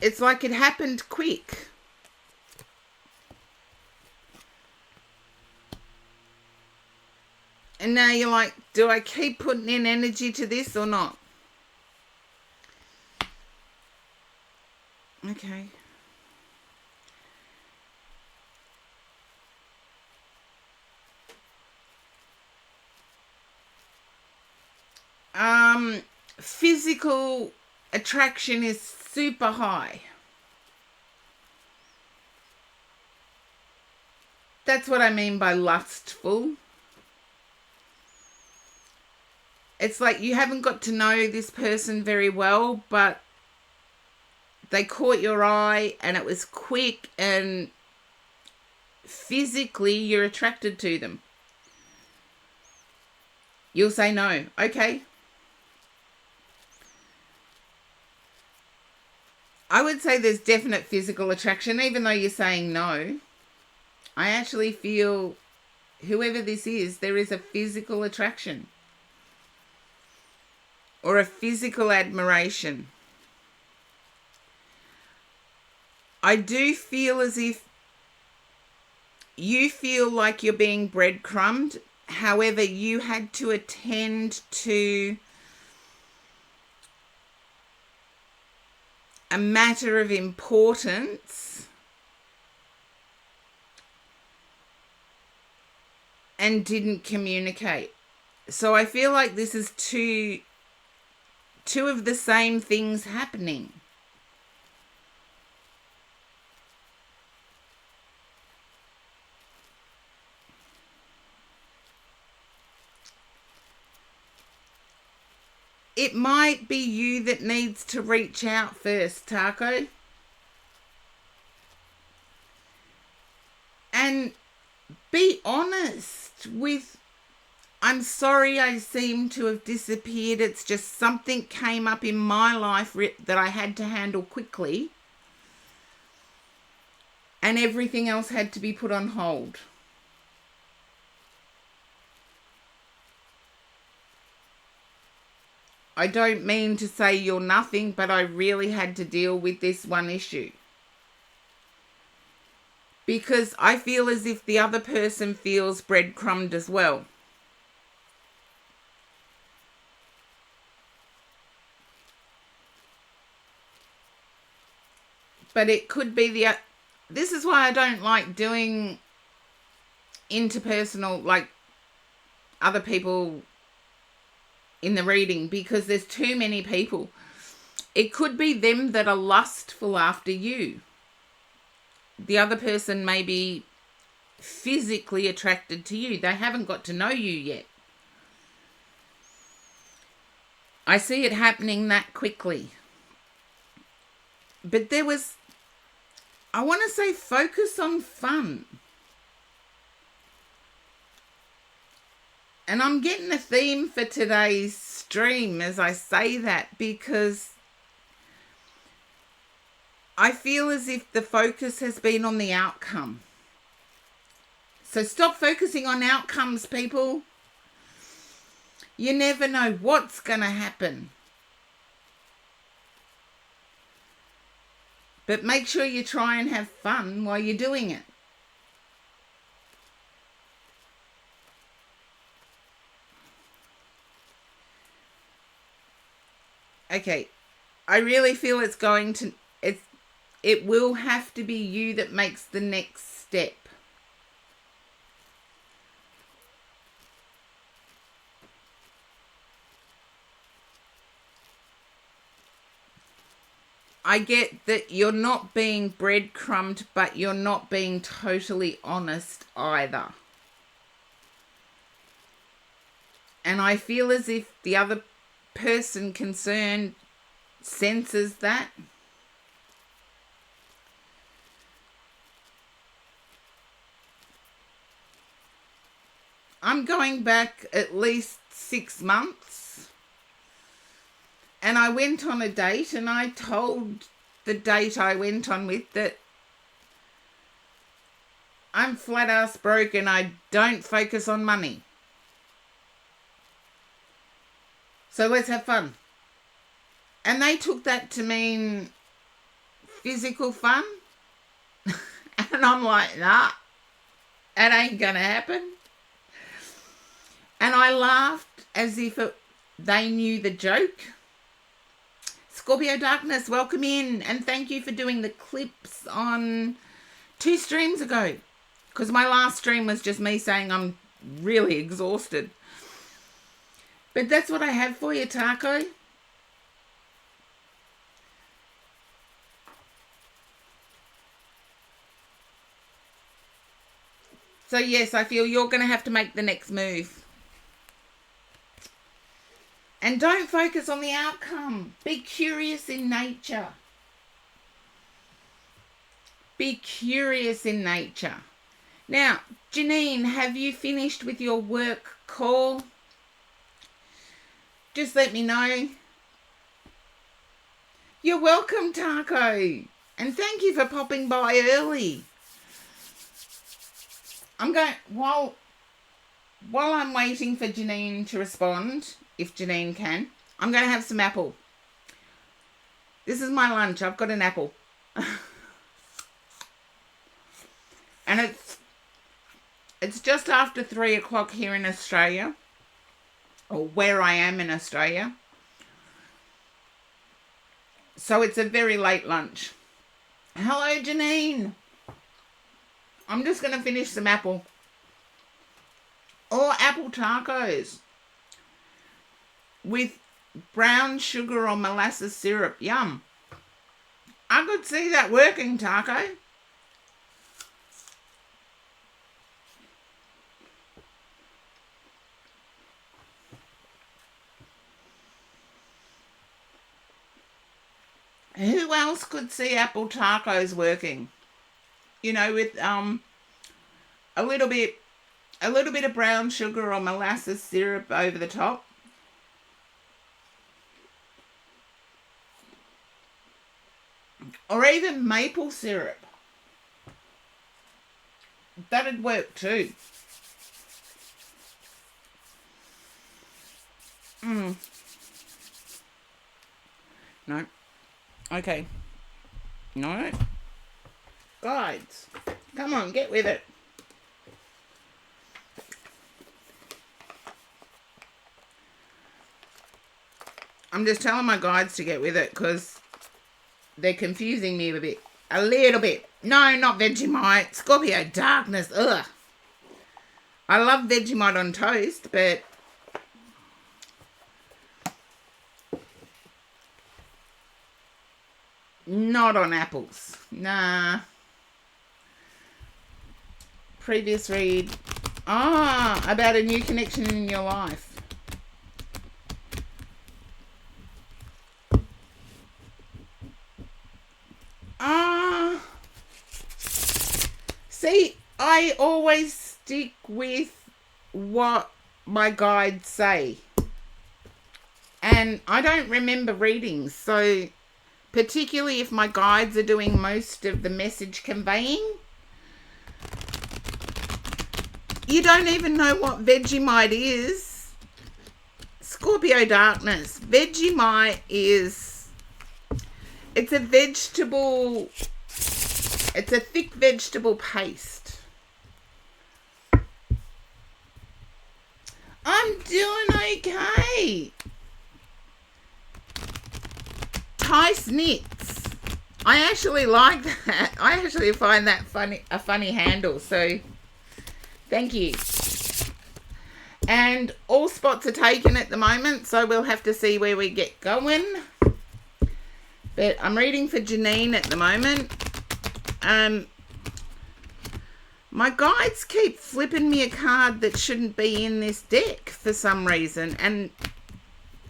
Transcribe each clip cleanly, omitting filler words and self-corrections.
It's like it happened quick. And now you're like, do I keep putting in energy to this or not? Okay. Physical attraction is super high. That's what I mean by lustful. It's like you haven't got to know this person very well, but they caught your eye and it was quick and physically you're attracted to them. You'll say no. Okay. I would say there's definite physical attraction, even though you're saying no. I actually feel whoever this is, there is a physical attraction or a physical admiration. I do feel as if you feel like you're being breadcrumbed. However, you had to attend to a matter of importance and didn't communicate. So I feel like this is two of the same things happening. It might be you that needs to reach out first, Taco. And be honest with, I'm sorry I seem to have disappeared. It's just something came up in my life that I had to handle quickly. And everything else had to be put on hold. I don't mean to say you're nothing, but I really had to deal with this one issue. Because I feel as if the other person feels breadcrumbed as well. But it could be this is why I don't like doing interpersonal, like other people in the reading, because there's too many people. It could be them that are lustful after you. The other person may be physically attracted to you. They haven't got to know you yet. I see it happening that quickly. But there was, I want to say, focus on fun. And I'm getting a theme for today's stream as I say that, because I feel as if the focus has been on the outcome. So stop focusing on outcomes, people. You never know what's going to happen. But make sure you try and have fun while you're doing it. Okay, I really feel it's going to, it will have to be you that makes the next step. I get that you're not being breadcrumbed, but you're not being totally honest either. And I feel as if the other person concerned senses that. I'm going back at least 6 months. And I went on a date and I told the date I went on with that I'm flat ass broke and I don't focus on money. So let's have fun. And they took that to mean physical fun. And I'm like, nah, that ain't gonna happen. And I laughed as if they knew the joke. Scorpio Darkness, welcome in, and thank you for doing the clips on 2 streams ago, because my last stream was just me saying I'm really exhausted. But that's what I have for you, Taco. So yes, I feel you're going to have to make the next move. And don't focus on the outcome. Be curious in nature. Be curious in nature. Now, Janine, have you finished with your work call? Just let me know. You're welcome, Taco. And thank you for popping by early. I'm going, while I'm waiting for Janine to respond, if Janine can, I'm going to have some apple. This is my lunch. I've got an apple. And it's just after 3 o'clock here in Australia, or where I am in Australia. So it's a very late lunch. Hello, Janine. I'm just going to finish some apple. Or apple tacos with brown sugar or molasses syrup. Yum. I could see that working, Taco. Who else could see apple tacos working? You know, with a little bit of brown sugar or molasses syrup over the top. Or even maple syrup. That'd work too. No. Okay. No. Guides. Come on, get with it. I'm just telling my guides to get with it because they're confusing me a little bit. No, not Vegemite. Scorpio Darkness. Ugh. I love Vegemite on toast, but not on apples. Nah. Previous read. About a new connection in your life. See, I always stick with what my guides say. And I don't remember readings, so particularly if my guides are doing most of the message conveying, you don't even know what Vegemite is. Scorpio Darkness. Vegemite is, it's a vegetable, it's a thick vegetable paste. I'm doing okay. Tice Knits. I actually like that. I actually find that a funny handle, so thank you. And all spots are taken at the moment, so we'll have to see where we get going. But I'm reading for Janine at the moment. My guides keep flipping me a card that shouldn't be in this deck for some reason, and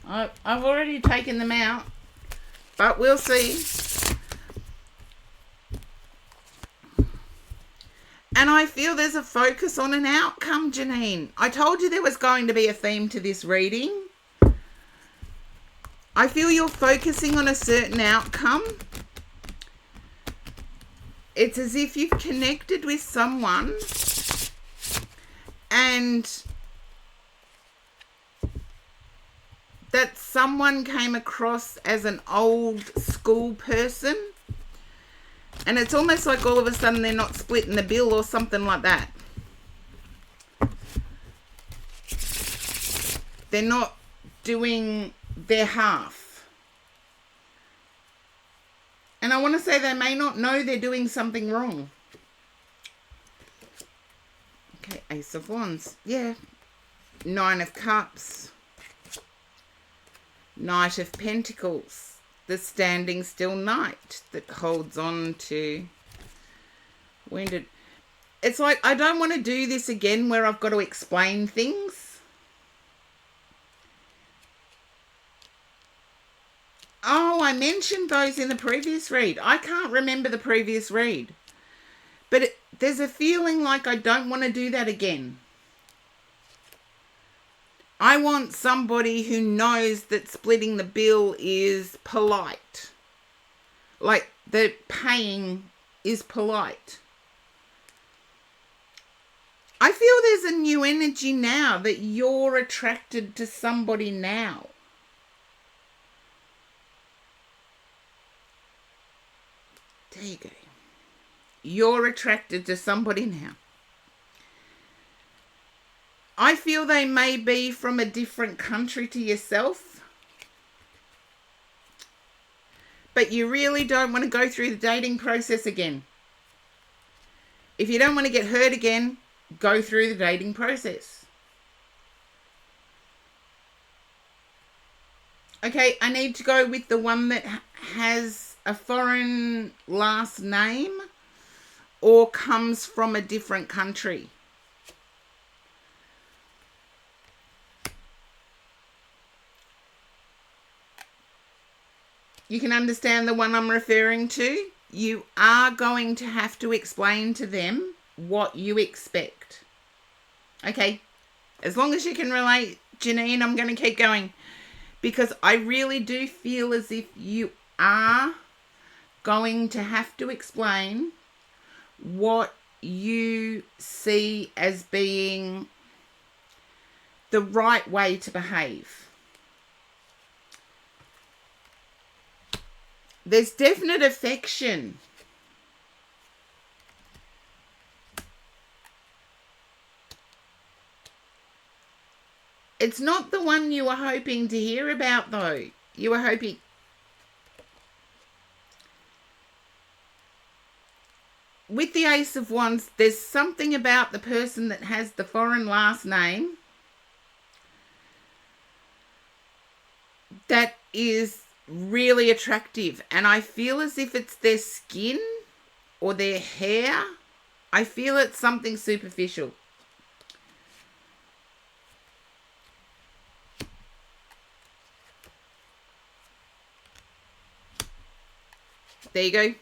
I've already taken them out, but we'll see. And I feel there's a focus on an outcome, Janine. I told you there was going to be a theme to this reading. I feel you're focusing on a certain outcome. It's as if you've connected with someone and that someone came across as an old school person And it's almost like all of a sudden they're not splitting the bill or something like that. They're not doing their half. And I want to say they may not know they're doing something wrong. Okay, Ace of Wands. Yeah. Nine of Cups. Knight of Pentacles. The standing still knight that holds on to wounded. It's like, I don't want to do this again where I've got to explain things. Oh, I mentioned those in the previous read. I can't remember the previous read. But there's a feeling like I don't want to do that again. I want somebody who knows that splitting the bill is polite. Like, that paying is polite. I feel there's a new energy now that you're attracted to somebody now. There you go. You're attracted to somebody now. I feel they may be from a different country to yourself. But you really don't want to go through the dating process again. If you don't want to get hurt again, go through the dating process. Okay, I need to go with the one that has a foreign last name or comes from a different country. You can understand the one I'm referring to. You are going to have to explain to them what you expect. Okay, as long as you can relate, Janine, I'm going to keep going. Because I really do feel as if you are going to have to explain what you see as being the right way to behave. There's definite affection. It's not the one you were hoping to hear about, though. You were hoping... With the Ace of Wands, there's something about the person that has the foreign last name that is really attractive. And I feel as if it's their skin or their hair. I feel it's something superficial. There you go.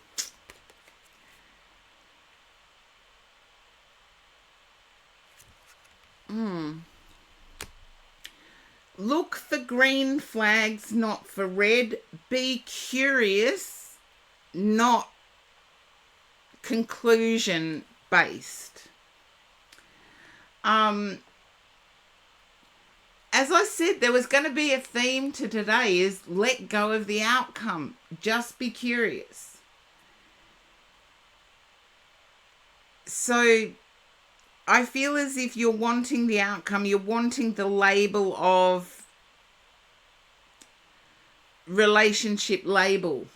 Look for green flags, not for red. Be curious, not conclusion based. As I said, there was going to be a theme to today is let go of the outcome. Just be curious. So I feel as if you're wanting the outcome, you're wanting the label of relationship label.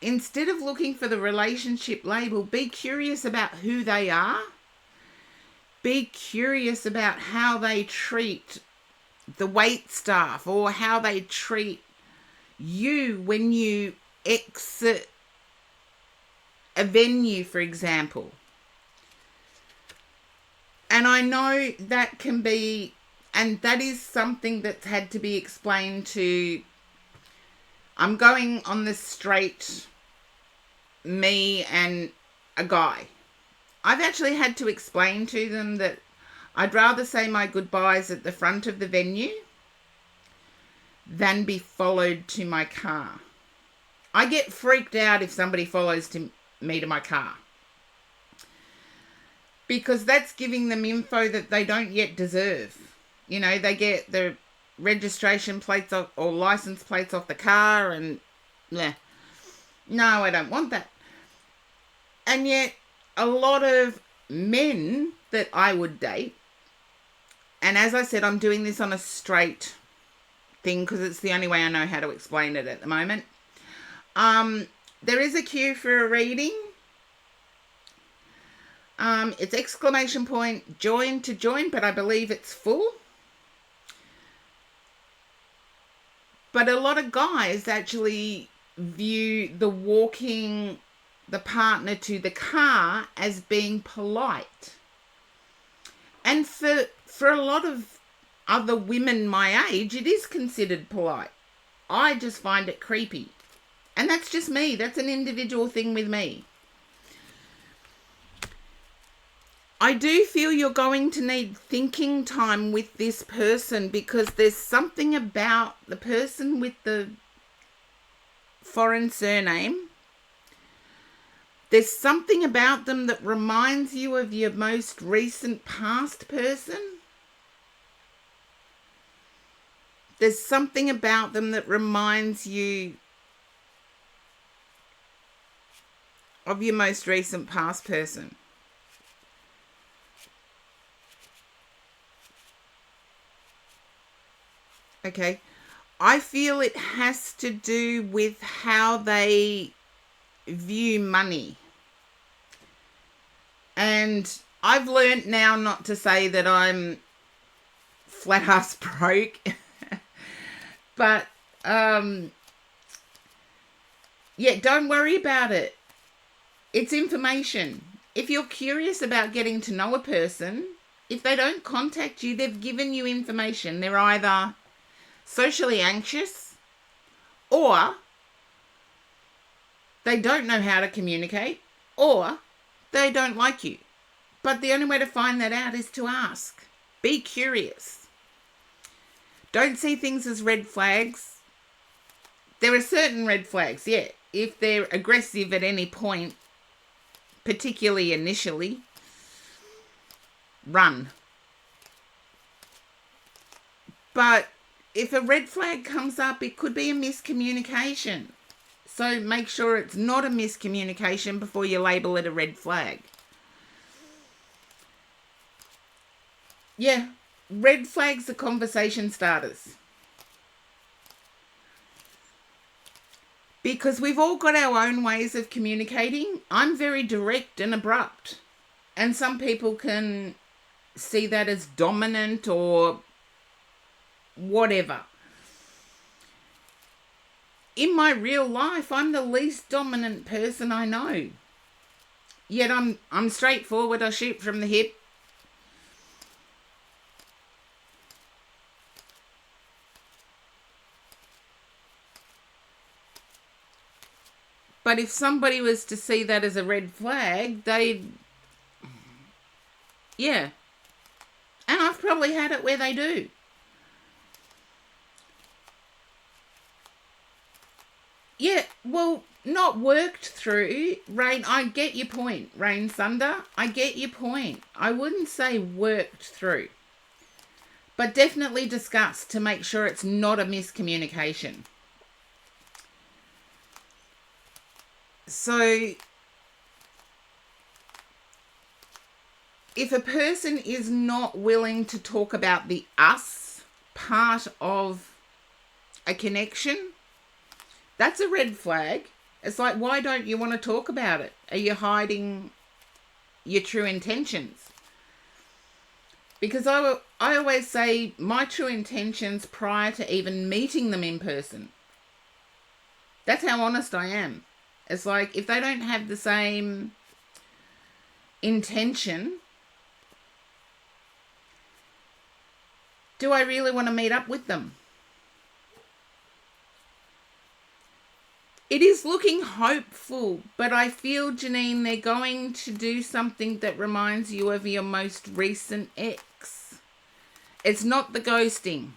Instead of looking for the relationship label, be curious about who they are. Be curious about how they treat the wait staff or how they treat you when you exit a venue, for example. And I know that can be, and that is something that's had to be explained to, I'm going on the straight, me and a guy. I've actually had to explain to them that I'd rather say my goodbyes at the front of the venue than be followed to my car. I get freaked out if somebody follows me to my car. Because that's giving them info that they don't yet deserve. You know, they get the registration plates or license plates off the car and yeah. No, I don't want that. And yet, a lot of men that I would date, and as I said, I'm doing this on a straight thing because it's the only way I know how to explain it at the moment. There is a queue for a reading. It's exclamation point join to join, but I believe it's full. But a lot of guys actually view the walking the partner to the car as being polite. And for a lot of other women my age, it is considered polite. I just find it creepy. And that's just me. That's an individual thing with me. I do feel you're going to need thinking time with this person because there's something about the person with the foreign surname. There's something about them that reminds you of your most recent past person. There's something about them that reminds you of your most recent past person. Okay. I feel it has to do with how they view money. And I've learned now not to say that I'm flat ass broke. But, yeah, don't worry about it. It's information. If you're curious about getting to know a person, if they don't contact you, they've given you information. They're either socially anxious or they don't know how to communicate or they don't like you. But the only way to find that out is to ask. Be curious. Don't see things as red flags. There are certain red flags, yeah. If they're aggressive at any point, particularly initially, run. But if a red flag comes up, it could be a miscommunication. So make sure it's not a miscommunication before you label it a red flag. Yeah, red flags are conversation starters. Because we've all got our own ways of communicating. I'm very direct and abrupt. And some people can see that as dominant or whatever. In my real life, I'm the least dominant person I know. Yet I'm straightforward. I shoot from the hip. But if somebody was to see that as a red flag, they'd... Yeah. And I've probably had it where they do. Yeah, well, not worked through. Rain, I get your point. Rain Thunder, I get your point. I wouldn't say worked through. But definitely discussed to make sure it's not a miscommunication. So, if a person is not willing to talk about the us part of a connection, that's a red flag. It's like, why don't you want to talk about it? Are you hiding your true intentions? Because I always say my true intentions prior to even meeting them in person. That's how honest I am. It's like, if they don't have the same intention, do I really want to meet up with them? It is looking hopeful, but I feel, Janine, they're going to do something that reminds you of your most recent ex. It's not the ghosting.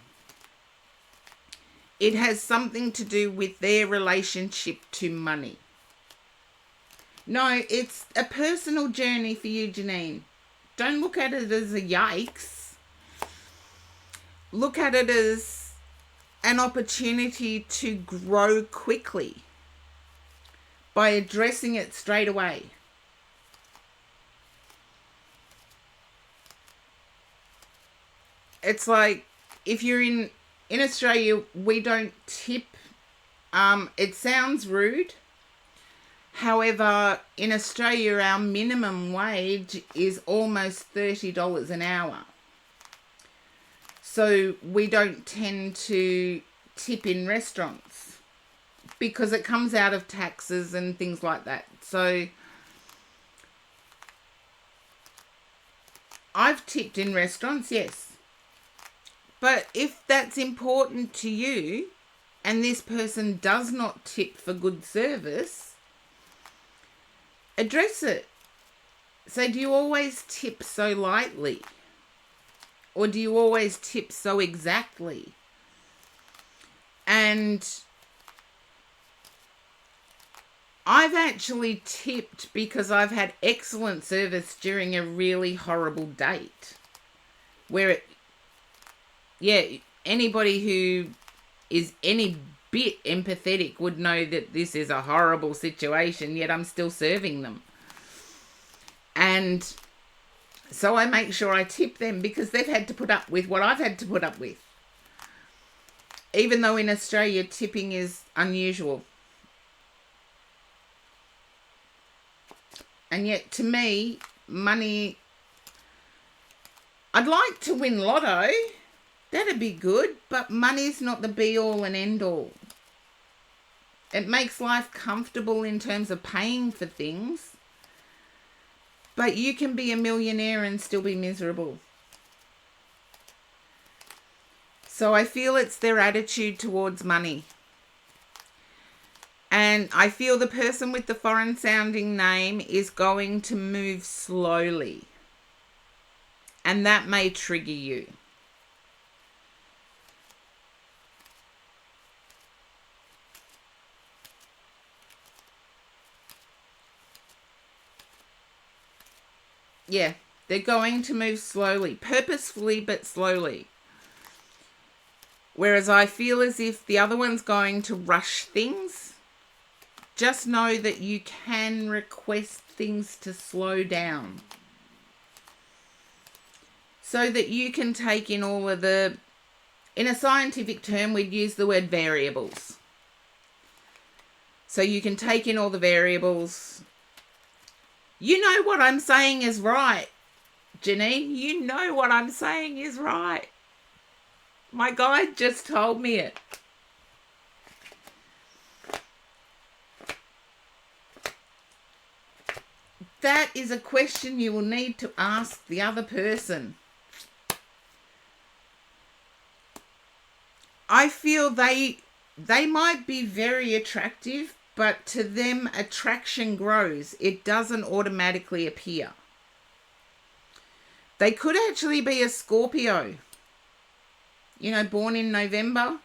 It has something to do with their relationship to money. No, it's a personal journey for you, Janine. Don't look at it as a yikes. Look at it as an opportunity to grow quickly. by addressing it straight away. It's like if you're in Australia, we don't tip. It sounds rude. However, in Australia, our minimum wage is almost $30 an hour. So we don't tend to tip in restaurants because it comes out of taxes and things like that. So I've tipped in restaurants, yes. But if that's important to you and this person does not tip for good service, address it. Say, do you always tip so lightly? Or do you always tip so exactly? And I've actually tipped because I've had excellent service during a really horrible date. Where anybody who is any bit empathetic would know that this is a horrible situation, yet I'm still serving them. And so I make sure I tip them because they've had to put up with what I've had to put up with. Even though in Australia tipping is unusual. And yet to me, money, I'd like to win lotto. That'd be good, but money's not the be-all and end-all. It makes life comfortable in terms of paying for things, but you can be a millionaire and still be miserable. So I feel it's their attitude towards money. And I feel the person with the foreign-sounding name is going to move slowly. And that may trigger you. Yeah, they're going to move slowly, purposefully but slowly. Whereas I feel as if the other one's going to rush things. Just know that you can request things to slow down. So that you can take in all of the, in a scientific term, we'd use the word variables. So you can take in all the variables. You know what I'm saying is right, Janine. You know what I'm saying is right. My guide just told me it. That is a question you will need to ask the other person. I feel they might be very attractive, but to them, attraction grows. It doesn't automatically appear. They could actually be a Scorpio. You know, born in November.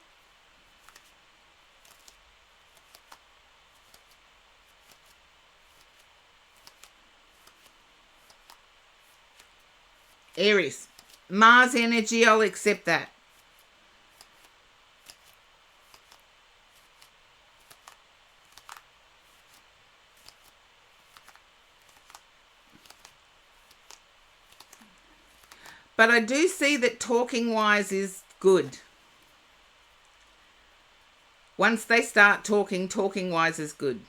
Aries. Mars energy, I'll accept that. But I do see that talking wise is good. Once they start talking wise is good.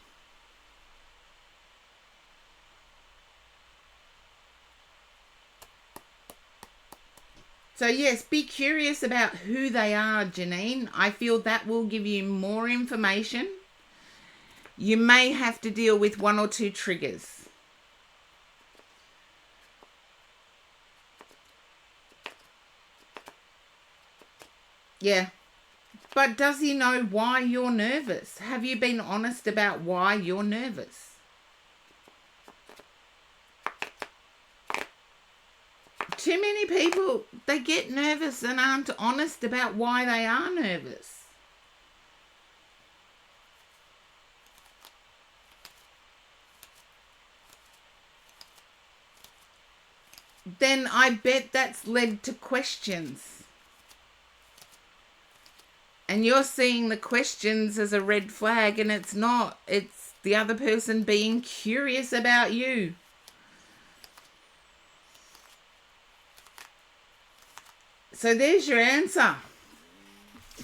So yes, be curious about who they are, Janine. I feel that will give you more information. You may have to deal with one or two triggers. Yeah. But does he know why you're nervous? Have you been honest about why you're nervous? Too many people, they get nervous and aren't honest about why they are nervous. Then I bet that's led to questions. And you're seeing the questions as a red flag, and it's not. the other person being curious about you. So there's your answer.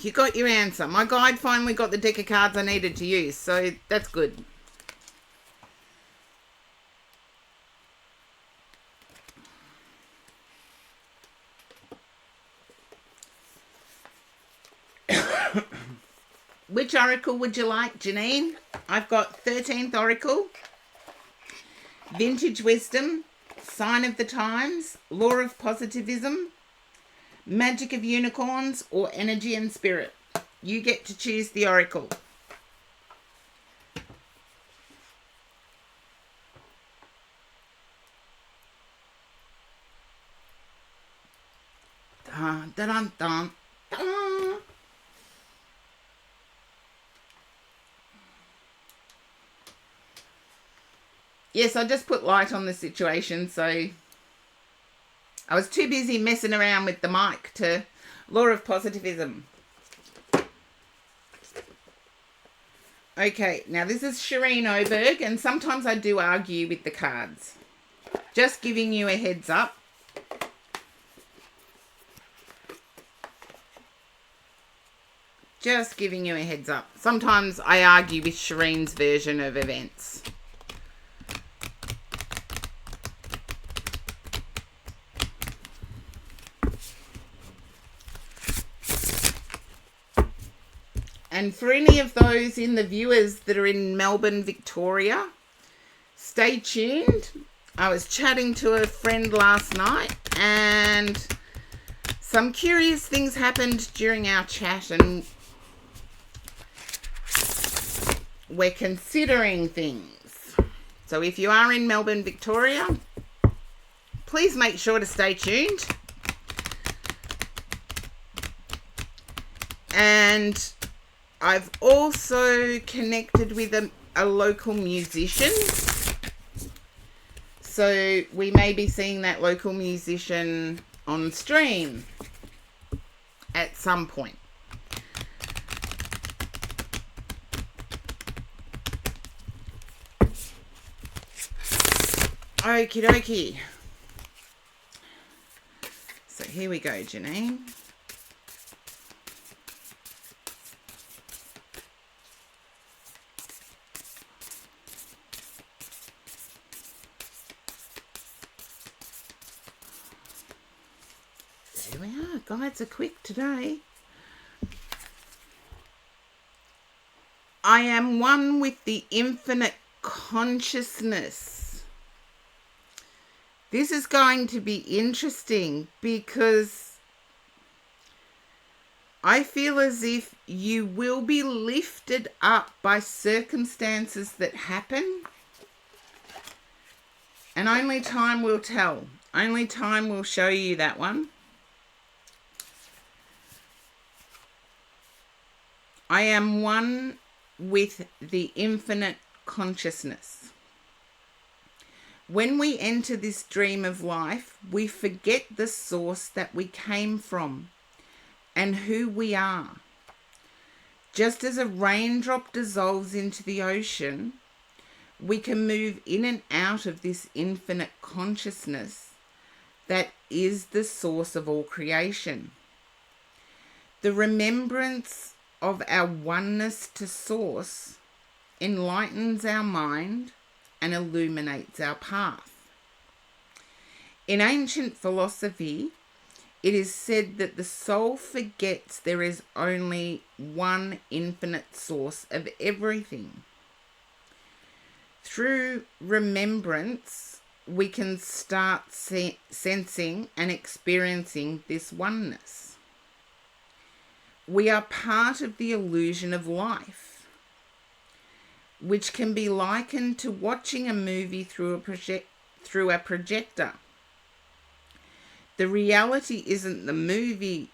You got your answer. My guide finally got the deck of cards I needed to use, so that's good. Which oracle would you like, Janine? I've got 13th oracle, Vintage Wisdom, Sign of the Times, Law of Positivism, Magic of Unicorns, or Energy and Spirit. You get to choose the oracle. Dun, dun, dun, dun. Yes, I just put light on the situation, so I was too busy messing around with the mic to Law of Positivism. Okay, now this is Shireen Oberg, and sometimes I do argue with the cards. Just giving you a heads up. Just giving you a heads up. Sometimes I argue with Shireen's version of events. And for any of those in the viewers that are in Melbourne, Victoria, stay tuned. I was chatting to a friend last night and some curious things happened during our chat, and we're considering things. So if you are in Melbourne, Victoria, please make sure to stay tuned. And I've also connected with a local musician. So we may be seeing that local musician on stream at some point. Okie dokie. So here we go, Janine. There we are. Guides are quick today. I am one with the infinite consciousness. This is going to be interesting because I feel as if you will be lifted up by circumstances that happen, and only time will tell. Only time will show you that one. I am one with the infinite consciousness. When we enter this dream of life, we forget the source that we came from and who we are. Just as a raindrop dissolves into the ocean, we can move in and out of this infinite consciousness that is the source of all creation. The remembrance of our oneness to source enlightens our mind and illuminates our path. In ancient philosophy, it is said that the soul forgets there is only one infinite source of everything. Through remembrance, we can start sensing and experiencing this oneness. We are part of the illusion of life, which can be likened to watching a movie through a projector. The reality isn't the movie,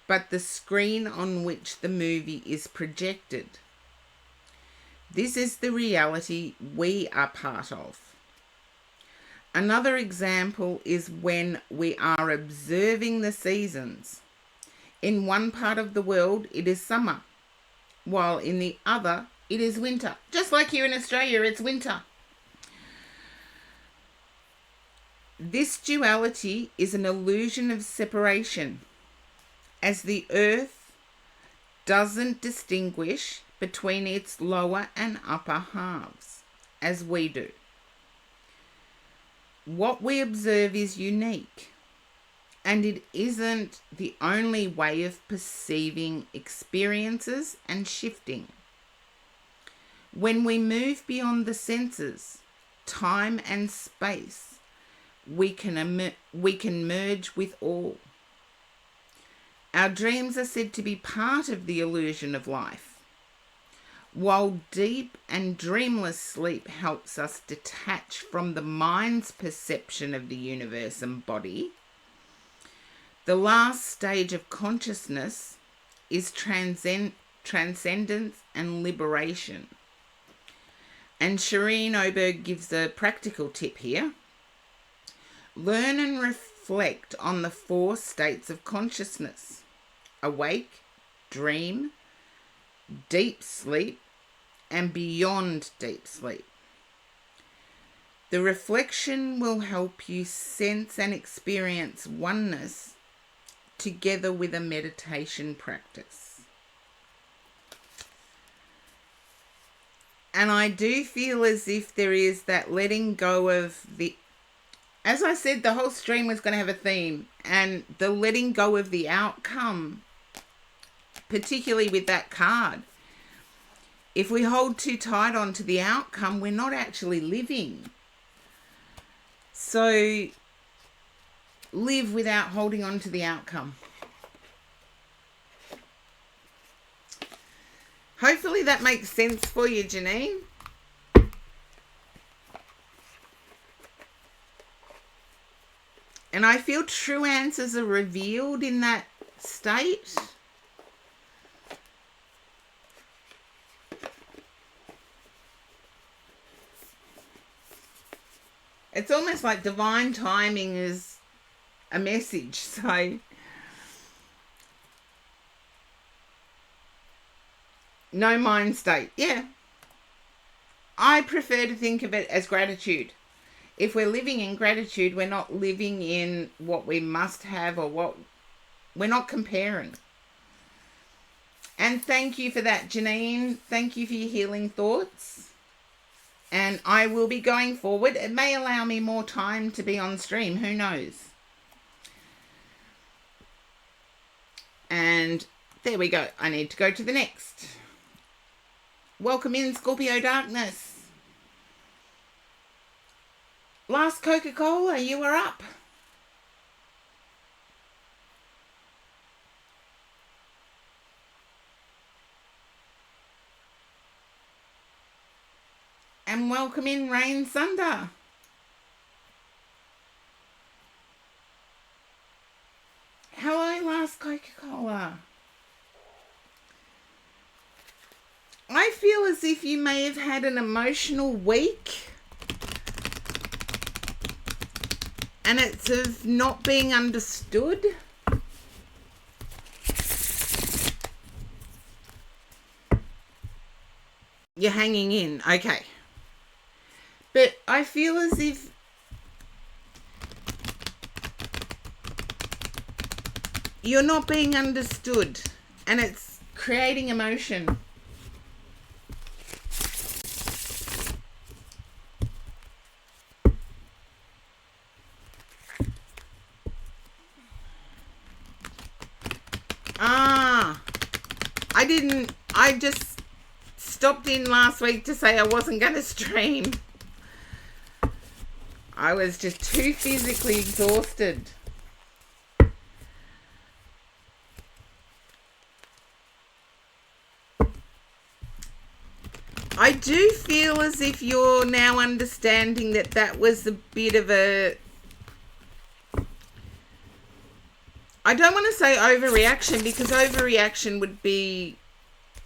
but the screen on which the movie is projected. This is the reality we are part of. Another example is when we are observing the seasons. In one part of the world, it is summer, while in the other, It is winter. Just like here in Australia, it's winter. This duality is an illusion of separation, as the earth doesn't distinguish between its lower and upper halves, as we do. What we observe is unique, and it isn't the only way of perceiving experiences and shifting. When we move beyond the senses, time and space, we can merge with all. Our dreams are said to be part of the illusion of life. While deep and dreamless sleep helps us detach from the mind's perception of the universe and body, the last stage of consciousness is transcendence and liberation. And Shireen Oberg gives a practical tip here. Learn and reflect on the 4 states of consciousness: awake, dream, deep sleep, and beyond deep sleep. The reflection will help you sense and experience oneness together with a meditation practice. And I do feel as if there is that letting go of the, as I said, the whole stream was going to have a theme, and the letting go of the outcome, particularly with that card. If we hold too tight onto the outcome, we're not actually living. So live without holding on to the outcome. Hopefully that makes sense for you, Janine. And I feel true answers are revealed in that state. It's almost like divine timing is a message. So no mind state. Yeah. I prefer to think of it as gratitude. If we're living in gratitude, we're not living in what we must have or what we're not comparing. And thank you for that, Janine. Thank you for your healing thoughts. And I will be going forward. It may allow me more time to be on stream. Who knows? And there we go. I need to go to the next. Welcome in, Scorpio Darkness. Last Coca-Cola, you are up. And welcome in, Rain Sunder. Hello, Last Coca-Cola. I feel as if you may have had an emotional week. And it's of not being understood. You're hanging in. Okay. But I feel as if you're not being understood. And it's creating emotion. I just stopped in last week to say I wasn't going to stream. I was just too physically exhausted. I do feel as if you're now understanding that that was a bit of a... I don't want to say overreaction, because overreaction would be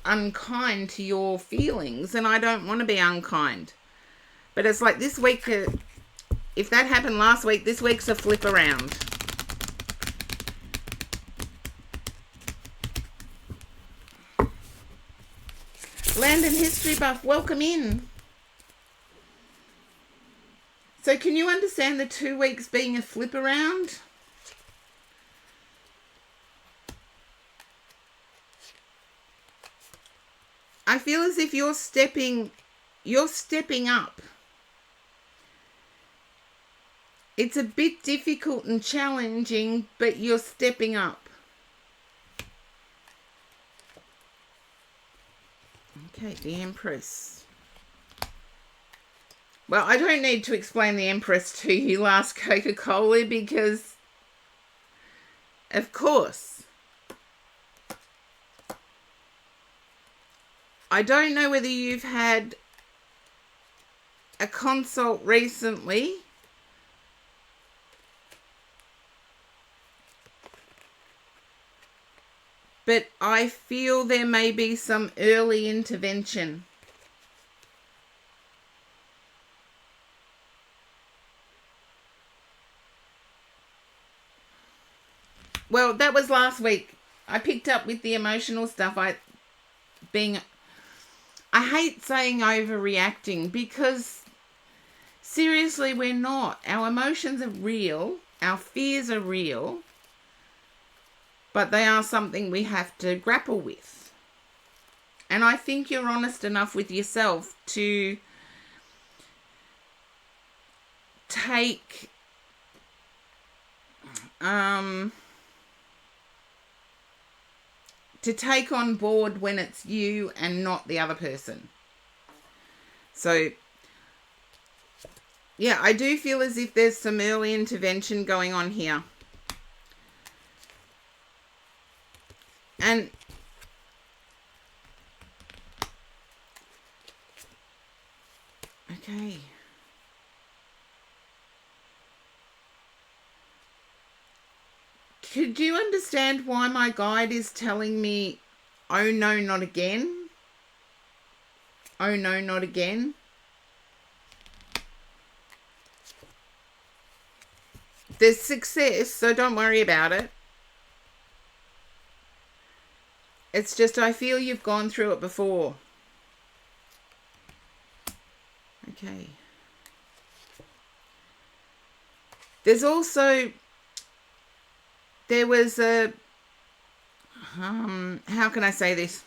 unkind to your feelings, and I don't want to be unkind. But it's like this week, if that happened last week, this week's a flip around. Land and history buff, welcome in. So can you understand the 2 weeks being a flip around? I feel as if you're stepping up. It's a bit difficult and challenging, but you're stepping up. Okay, the Empress. Well, I don't need to explain the Empress to you, last Coca-Cola, because, of course, I don't know whether you've had a consult recently, but I feel there may be some early intervention. Well, that was last week. I picked up with the emotional stuff. I hate saying overreacting, because seriously, we're not. Our emotions are real. Our fears are real. But they are something we have to grapple with. And I think you're honest enough with yourself to take on board when it's you and not the other person. So, yeah, I do feel as if there's some early intervention going on here. And okay. Could you understand why my guide is telling me, oh no, not again? Oh no, not again? There's success, so don't worry about it. It's just I feel you've gone through it before. Okay. There's also, there was a, how can I say this?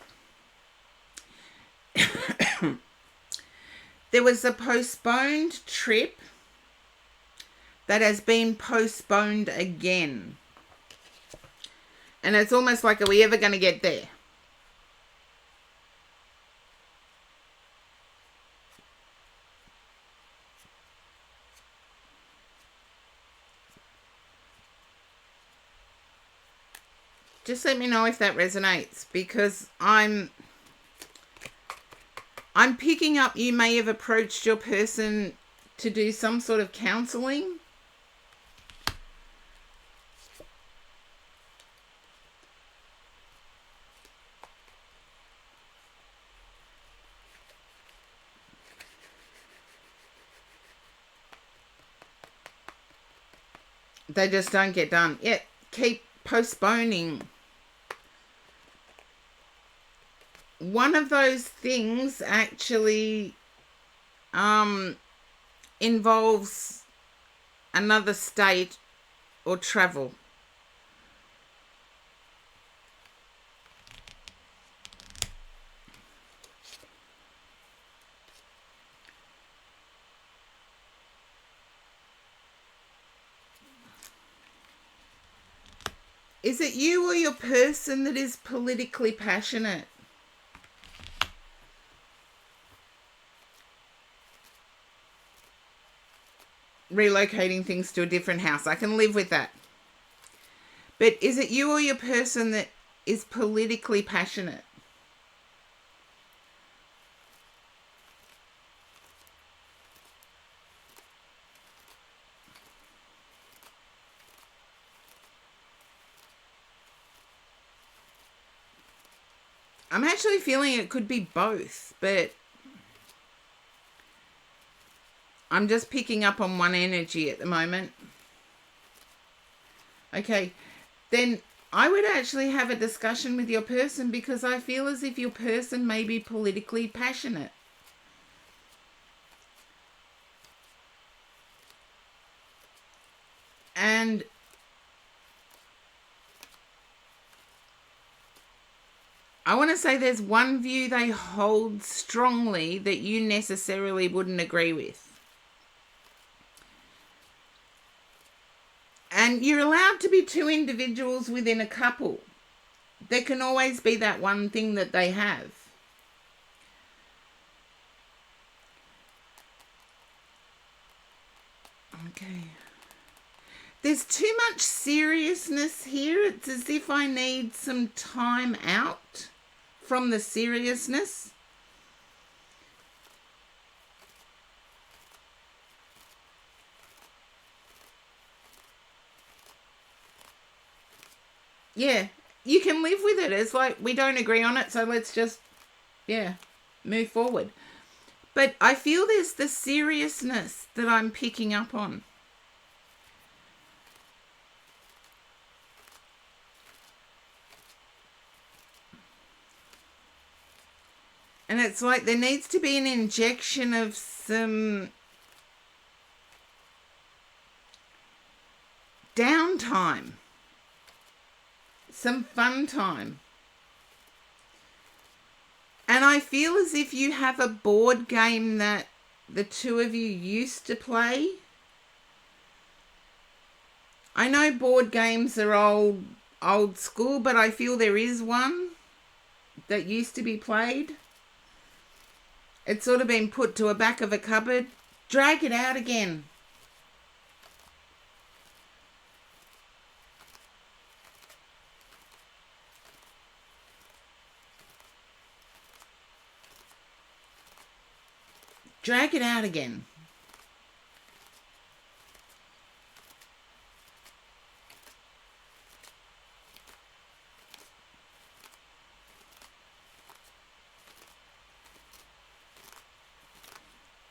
There was a postponed trip that has been postponed again. And it's almost like, are we ever going to get there? Just let me know if that resonates, because I'm picking up you may have approached your person to do some sort of counseling. They just don't get done. Yeah, keep postponing. One of those things actually involves another state or travel. Is it you or your person that is politically passionate? Relocating things to a different house. I can live with that. But is it you or your person that is politically passionate? I'm actually feeling it could be both, but I'm just picking up on one energy at the moment. Okay, then I would actually have a discussion with your person, because I feel as if your person may be politically passionate. And I want to say there's one view they hold strongly that you necessarily wouldn't agree with. And you're allowed to be two individuals within a couple. There can always be that one thing that they have. Okay. There's too much seriousness here. It's as if I need some time out from the seriousness. Yeah, you can live with it. It's like, we don't agree on it, so let's just, move forward. But I feel there's the seriousness that I'm picking up on. And it's like there needs to be an injection of some downtime, some fun time. And I feel as if you have a board game that the two of you used to play. I know board games are old school, but I feel there is one that used to be played. It's sort of been put to a back of a cupboard. Drag it out again. Drag it out again.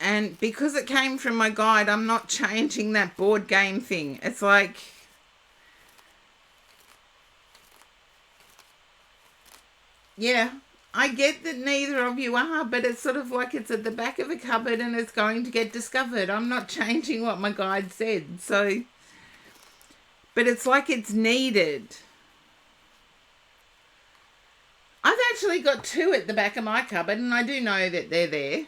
And because it came from my guide, I'm not changing that board game thing. It's like, yeah, I get that neither of you are, but it's sort of like it's at the back of a cupboard and it's going to get discovered. I'm not changing what my guide said. So, but it's like it's needed. I've actually got two at the back of my cupboard, and I do know that they're there.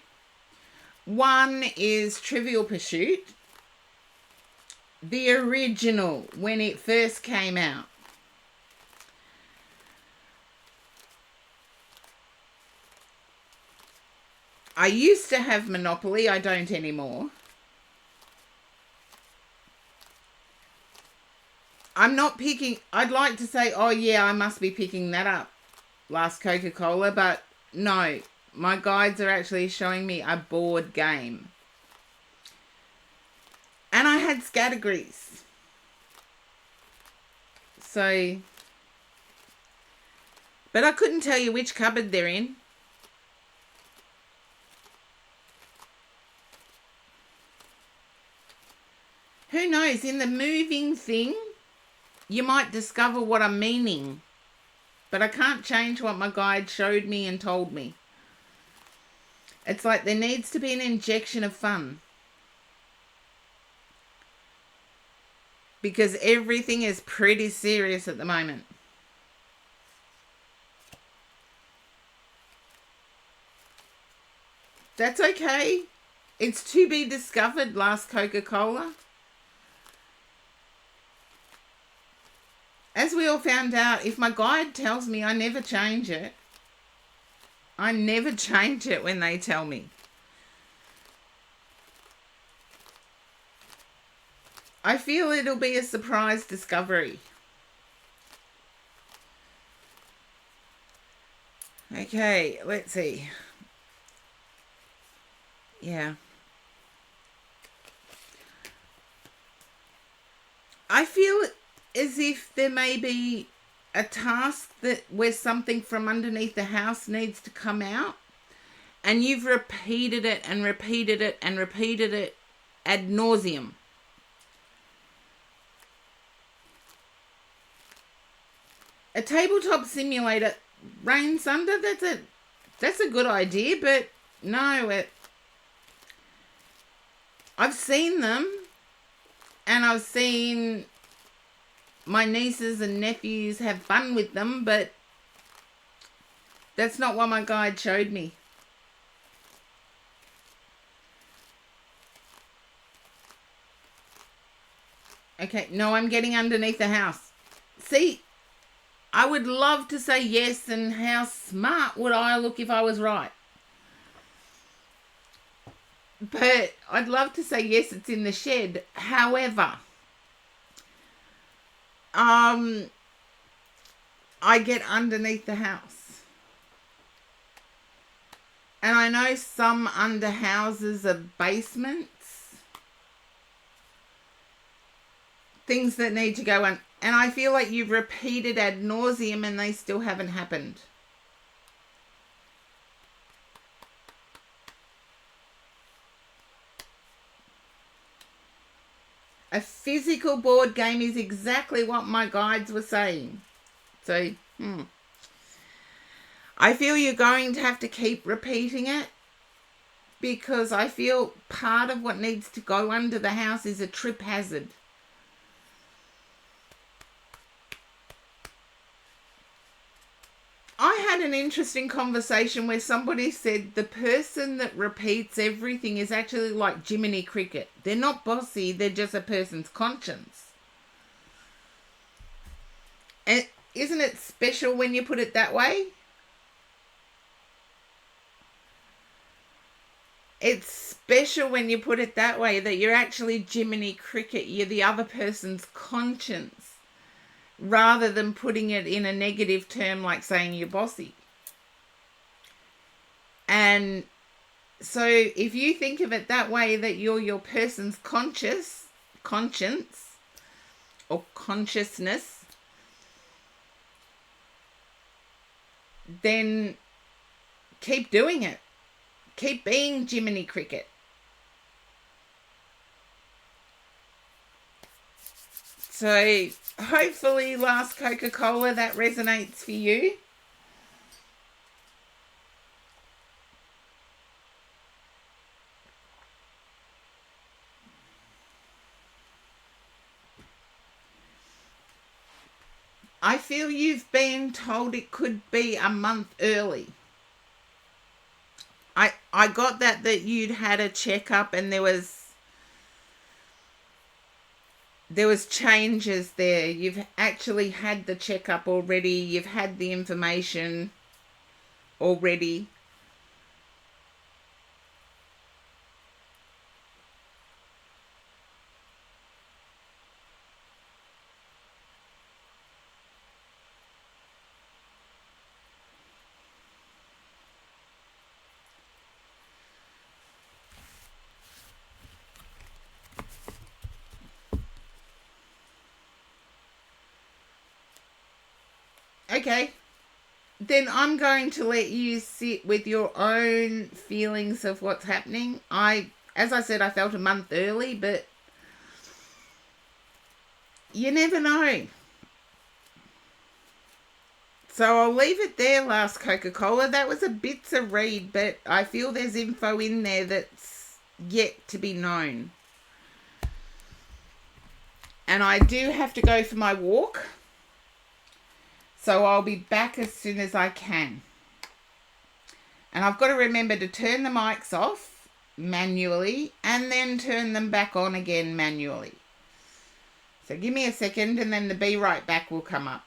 One is Trivial Pursuit, the original, when it first came out. I used to have Monopoly, I don't anymore. I'm not picking, I'd like to say, oh yeah, I must be picking that up, Last Coca-Cola, but no. My guides are actually showing me a board game. And I had Scattergrease. So, but I couldn't tell you which cupboard they're in. Who knows? In the moving thing, you might discover what I'm meaning. But I can't change what my guide showed me and told me. It's like there needs to be an injection of fun. Because everything is pretty serious at the moment. That's okay. It's to be discovered, Last Coca-Cola. As we all found out, if my guide tells me, I never change it. I never change it when they tell me. I feel it'll be a surprise discovery. Okay, let's see. Yeah. I feel as if there may be a task that where something from underneath the house needs to come out, and you've repeated it and repeated it and repeated it ad nauseum. A tabletop simulator, Rain Sunder, that's a good idea, but no, I've seen them, and I've seen my nieces and nephews have fun with them, but that's not what my guide showed me. Okay, no, I'm getting underneath the house. See, I would love to say yes, and how smart would I look if I was right? But I'd love to say yes, it's in the shed. However, I get underneath the house. And I know some under houses are basements. Things that need to go on. And I feel like you've repeated ad nauseum and they still haven't happened. A physical board game is exactly what my guides were saying. So, I feel you're going to have to keep repeating it, because I feel part of what needs to go under the house is a trip hazard. I had an interesting conversation where somebody said the person that repeats everything is actually like Jiminy Cricket. They're not bossy, they're just a person's conscience. And isn't it special when you put it that way? It's special when you put it that way, that you're actually Jiminy Cricket. You're the other person's conscience, rather than putting it in a negative term like saying you're bossy. And so if you think of it that way, that you're your person's conscience or consciousness, then keep doing it. Keep being Jiminy Cricket. So hopefully, Last Coca-Cola, that resonates for you. I feel you've been told it could be a month early. I got that you'd had a checkup and there was changes there. You've actually had the checkup already. You've had the information already. Okay. Then I'm going to let you sit with your own feelings of what's happening. As I said, I felt a month early, but you never know. So I'll leave it there, Last Coca-Cola. That was a bit to read, but I feel there's info in there that's yet to be known. And I do have to go for my walk. So I'll be back as soon as I can. And I've got to remember to turn the mics off manually and then turn them back on again manually. So give me a second and then the Be Right Back will come up.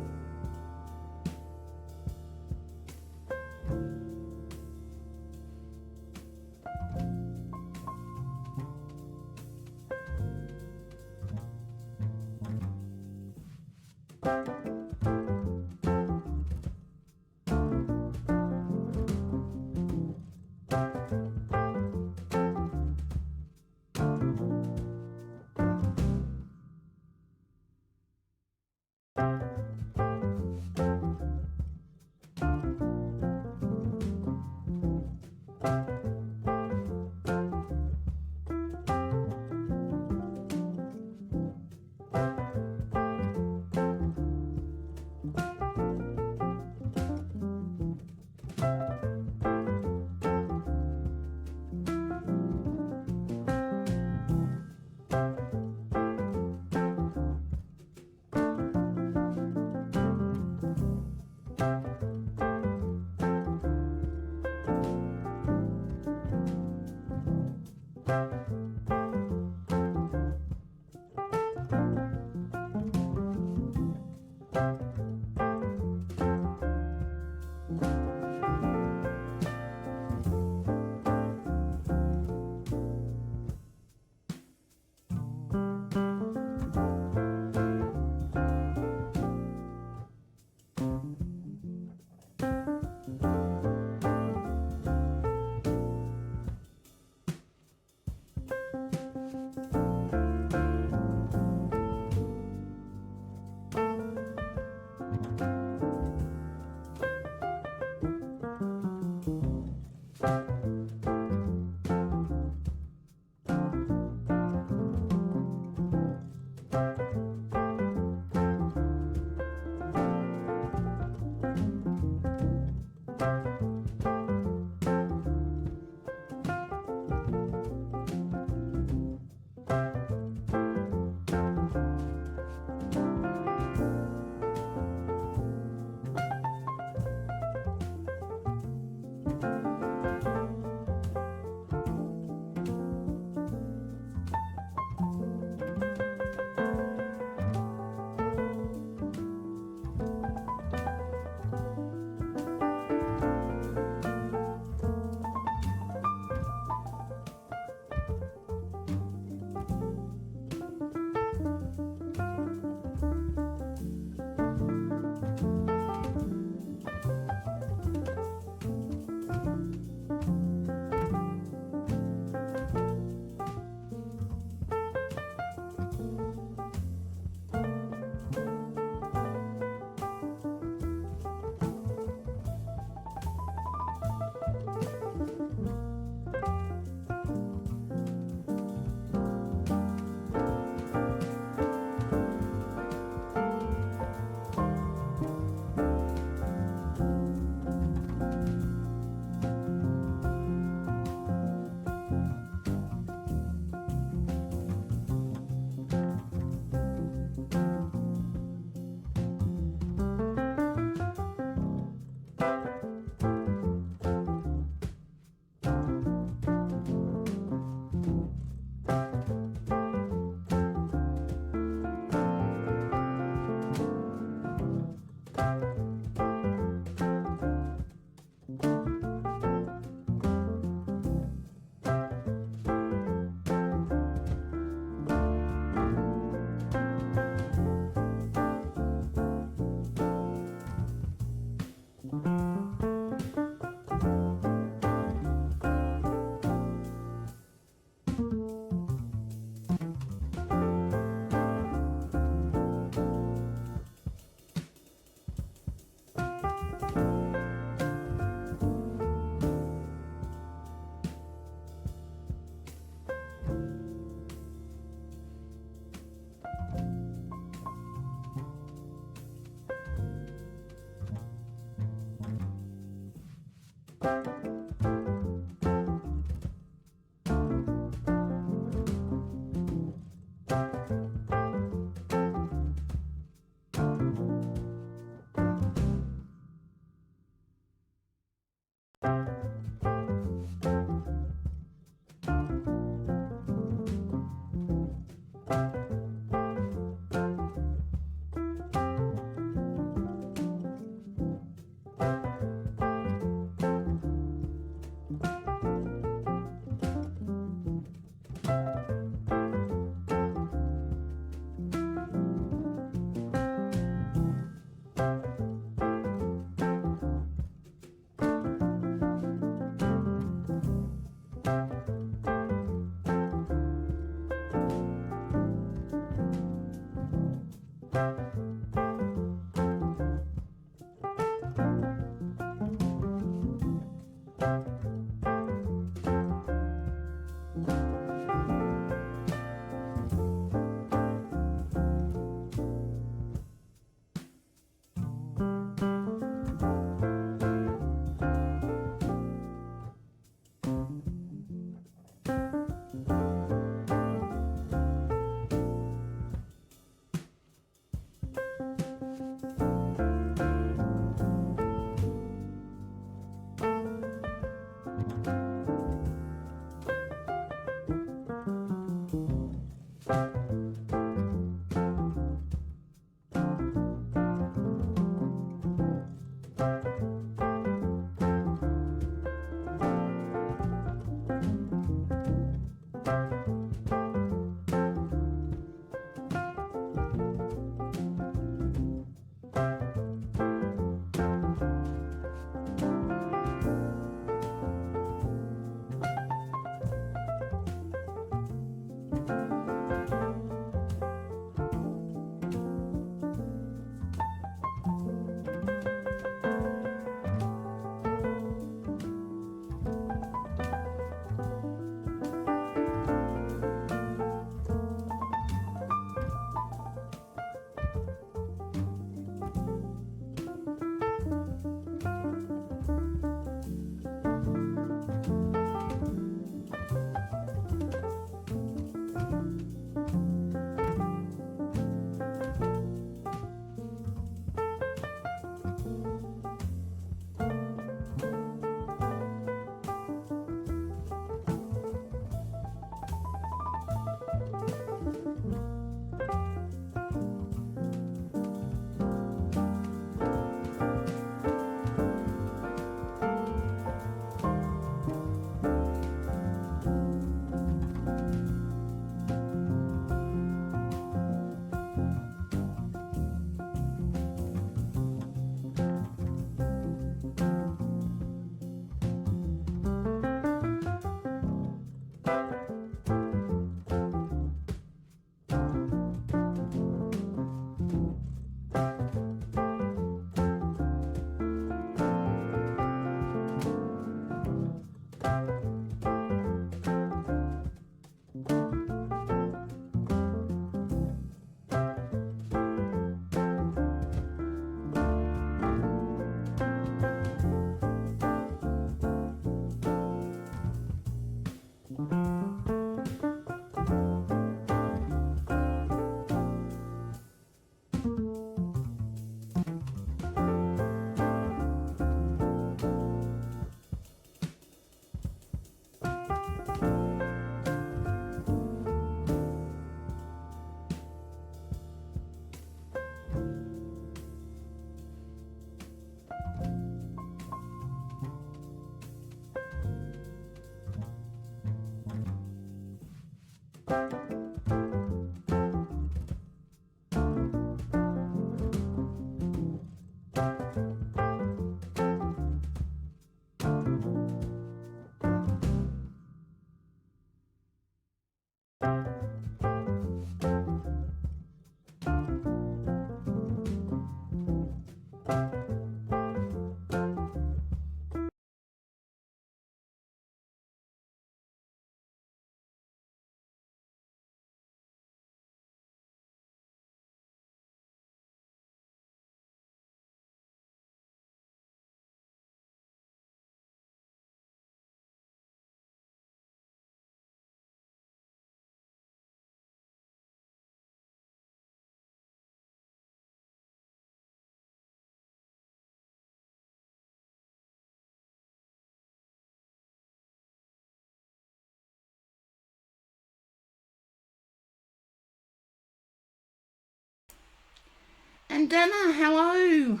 And Dana, hello.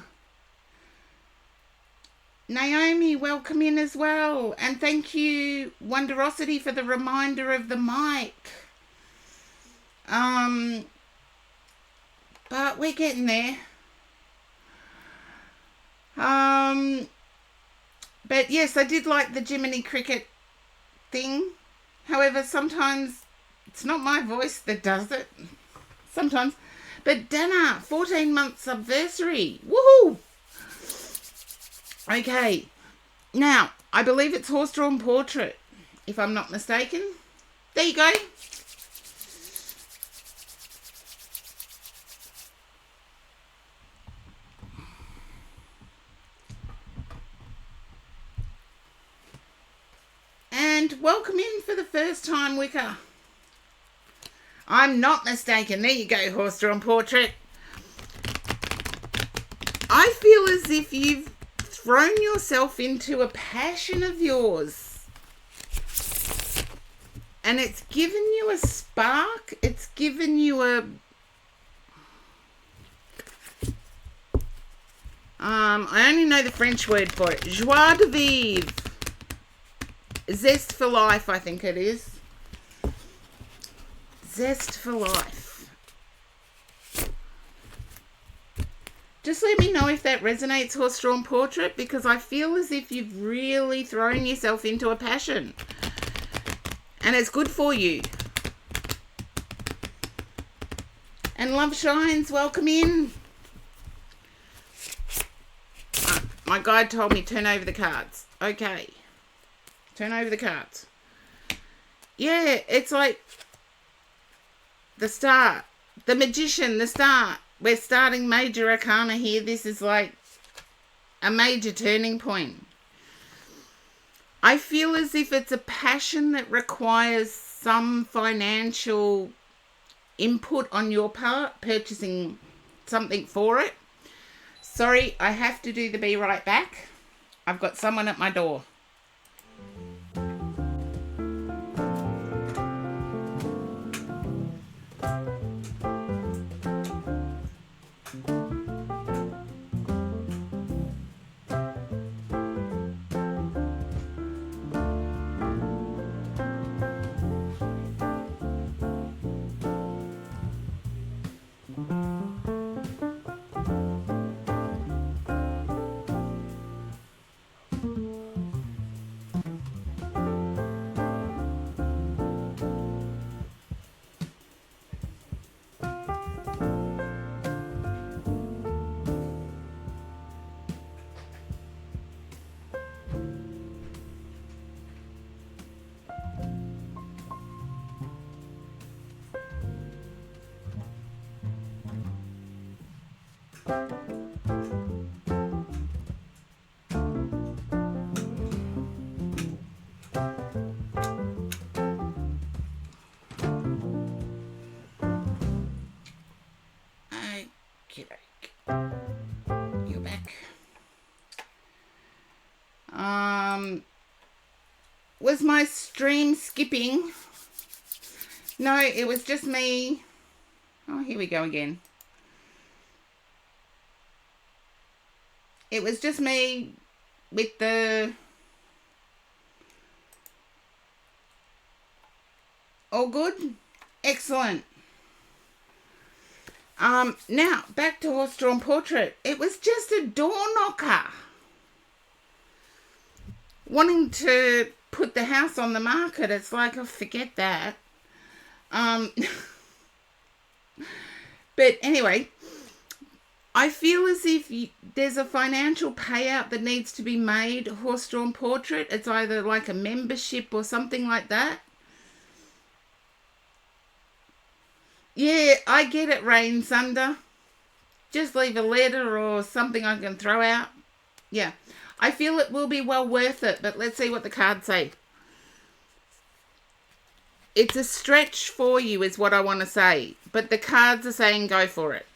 Naomi, welcome in as well. And thank you, Wonderosity, for the reminder of the mic. But we're getting there. But yes, I did like the Jiminy Cricket thing. However, sometimes it's not my voice that does it. Sometimes. But Dana, 14 months anniversary. Woohoo! Okay. Now, I believe it's Horse-Drawn Portrait, if I'm not mistaken. There you go. And welcome in for the first time, Wicker. I'm not mistaken. There you go, Horse-Drawn Portrait. I feel as if you've thrown yourself into a passion of yours. And it's given you a spark. It's given you a... I only know the French word for it. Joie de vivre. Zest for life, I think it is. Zest for life. Just let me know if that resonates, Horse-Drawn Portrait, because I feel as if you've really thrown yourself into a passion. And it's good for you. And Love Shines, welcome in. My guide told me turn over the cards. Okay. Turn over the cards. Yeah, it's like the start. The Magician, the start. We're starting major arcana here. This is like a major turning point. I feel as if it's a passion that requires some financial input on your part, purchasing something for it. Sorry, I have to do the be right back. I've got someone at my door. Okay, you're back. Was my stream skipping? No, it was just me. Oh, here we go again. It was just me with the... All good? Excellent. Now, back to Horse-Drawn Portrait. It was just a door knocker. Wanting to put the house on the market, it's like, oh, forget that. But anyway, I feel as if there's a financial payout that needs to be made, Horse-Drawn Portrait. It's either like a membership or something like that. Yeah, I get it, Rain Sunder. Just leave a letter or something I can throw out. Yeah, I feel it will be well worth it, but let's see what the cards say. It's a stretch for you is what I want to say, but the cards are saying go for it.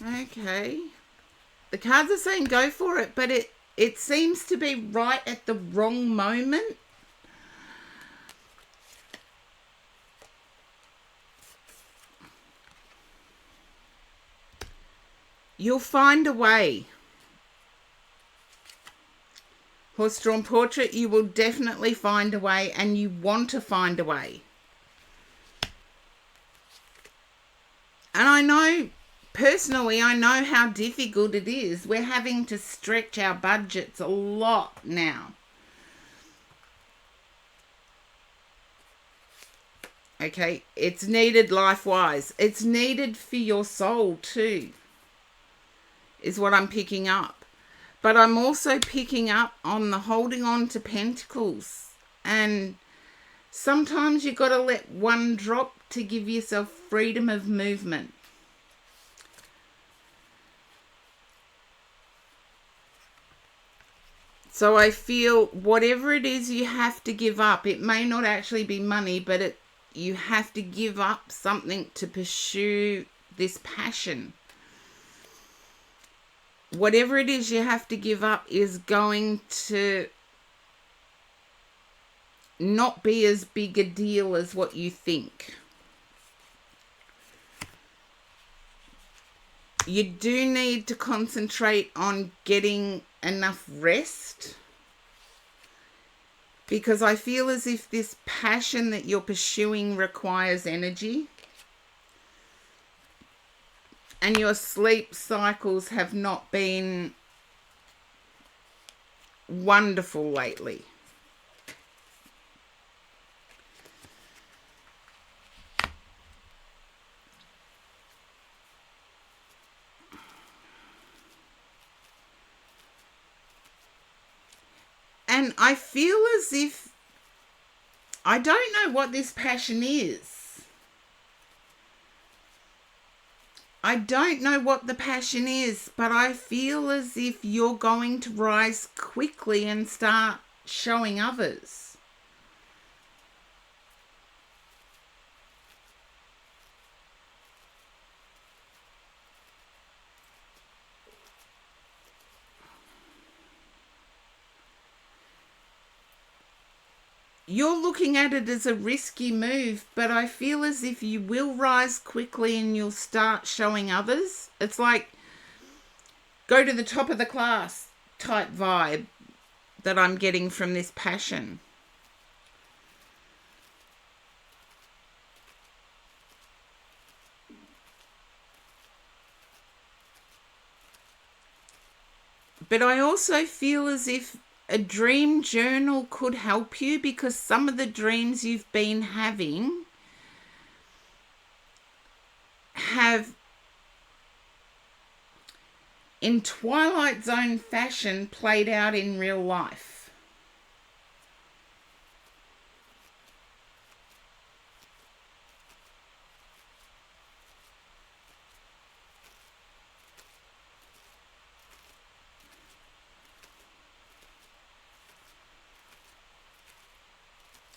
Okay. The cards are saying go for it, but it seems to be right at the wrong moment. You'll find a way. Horse-Drawn Portrait, you will definitely find a way, and you want to find a way. And I know, personally, I know how difficult it is. We're having to stretch our budgets a lot now. Okay, it's needed life-wise. It's needed for your soul too, is what I'm picking up. But I'm also picking up on the holding on to pentacles. And sometimes you've got to let one drop to give yourself freedom of movement. So I feel whatever it is you have to give up, it may not actually be money, but you have to give up something to pursue this passion. Whatever it is you have to give up is going to not be as big a deal as what you think. You do need to concentrate on getting enough rest, because I feel as if this passion that you're pursuing requires energy, and your sleep cycles have not been wonderful lately. And I feel as if I don't know what this passion is. I don't know what the passion is, but I feel as if you're going to rise quickly and start showing others. You're looking at it as a risky move, but I feel as if you will rise quickly and you'll start showing others. It's like go to the top of the class type vibe that I'm getting from this passion. But I also feel as if a dream journal could help you, because some of the dreams you've been having have, in Twilight Zone fashion, played out in real life.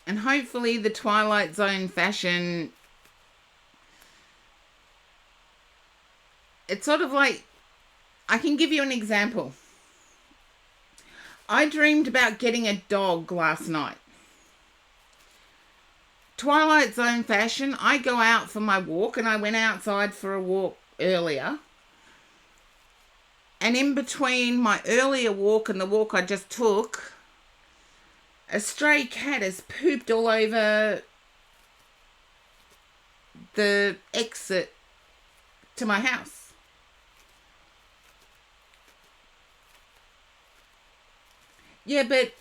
And hopefully the Twilight Zone fashion, it's sort of like, I can give you an example. I dreamed about getting a dog last night. Twilight Zone fashion, I go out for my walk, and I went outside for a walk earlier. And in between my earlier walk and the walk I just took, a stray cat has pooped all over the exit to my house. Yeah, but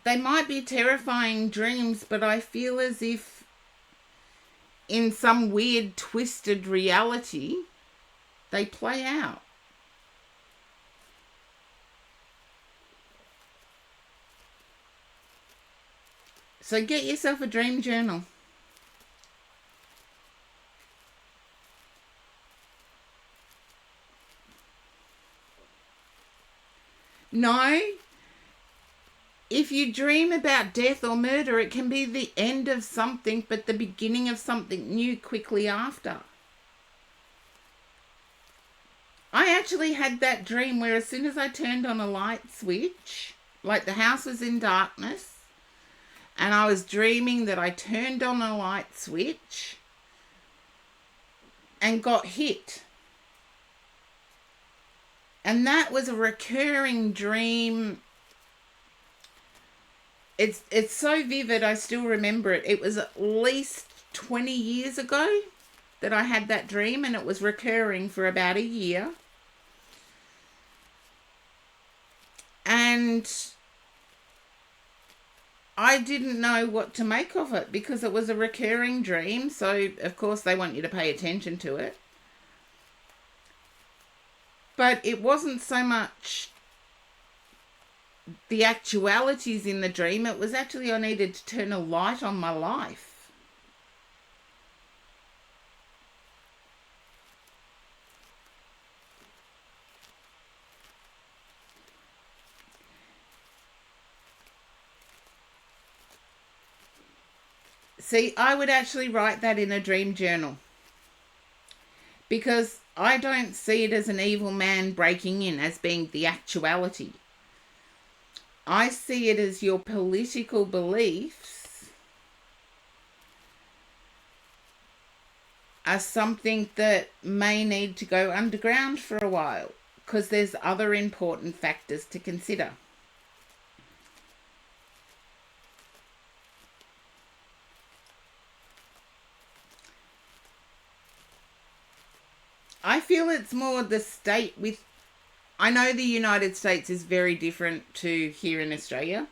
they might be terrifying dreams, but I feel as if in some weird twisted reality they play out. So get yourself a dream journal. No, if you dream about death or murder, it can be the end of something, but the beginning of something new quickly after. I actually had that dream where as soon as I turned on a light switch, like the house was in darkness, and I was dreaming that I turned on a light switch and got hit. And that was a recurring dream. It's so vivid, I still remember it. It was at least 20 years ago that I had that dream, and it was recurring for about a year. And I didn't know what to make of it because it was a recurring dream. So, of course, they want you to pay attention to it. But it wasn't so much the actualities in the dream. It was actually I needed to turn a light on my life. See, I would actually write that in a dream journal because I don't see it as an evil man breaking in as being the actuality. I see it as your political beliefs are something that may need to go underground for a while because there's other important factors to consider. I feel it's more the state with... I know the United States is very different to here in Australia.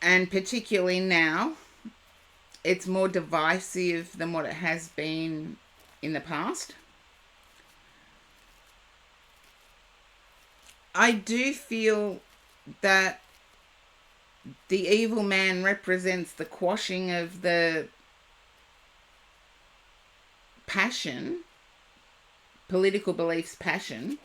And particularly now, it's more divisive than what it has been in the past. I do feel that the evil man represents the quashing of the passion, political beliefs passion.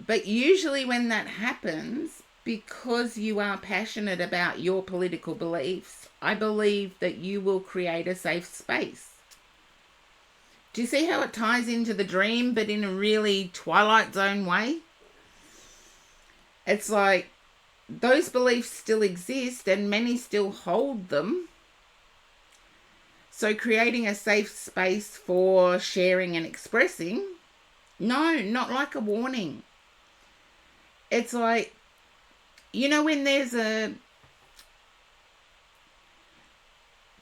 But usually when that happens, because you are passionate about your political beliefs, I believe that you will create a safe space. Do you see how it ties into the dream, but in a really Twilight Zone way? It's like those beliefs still exist and many still hold them. So creating a safe space for sharing and expressing, no, not like a warning. It's like, you know, when there's a...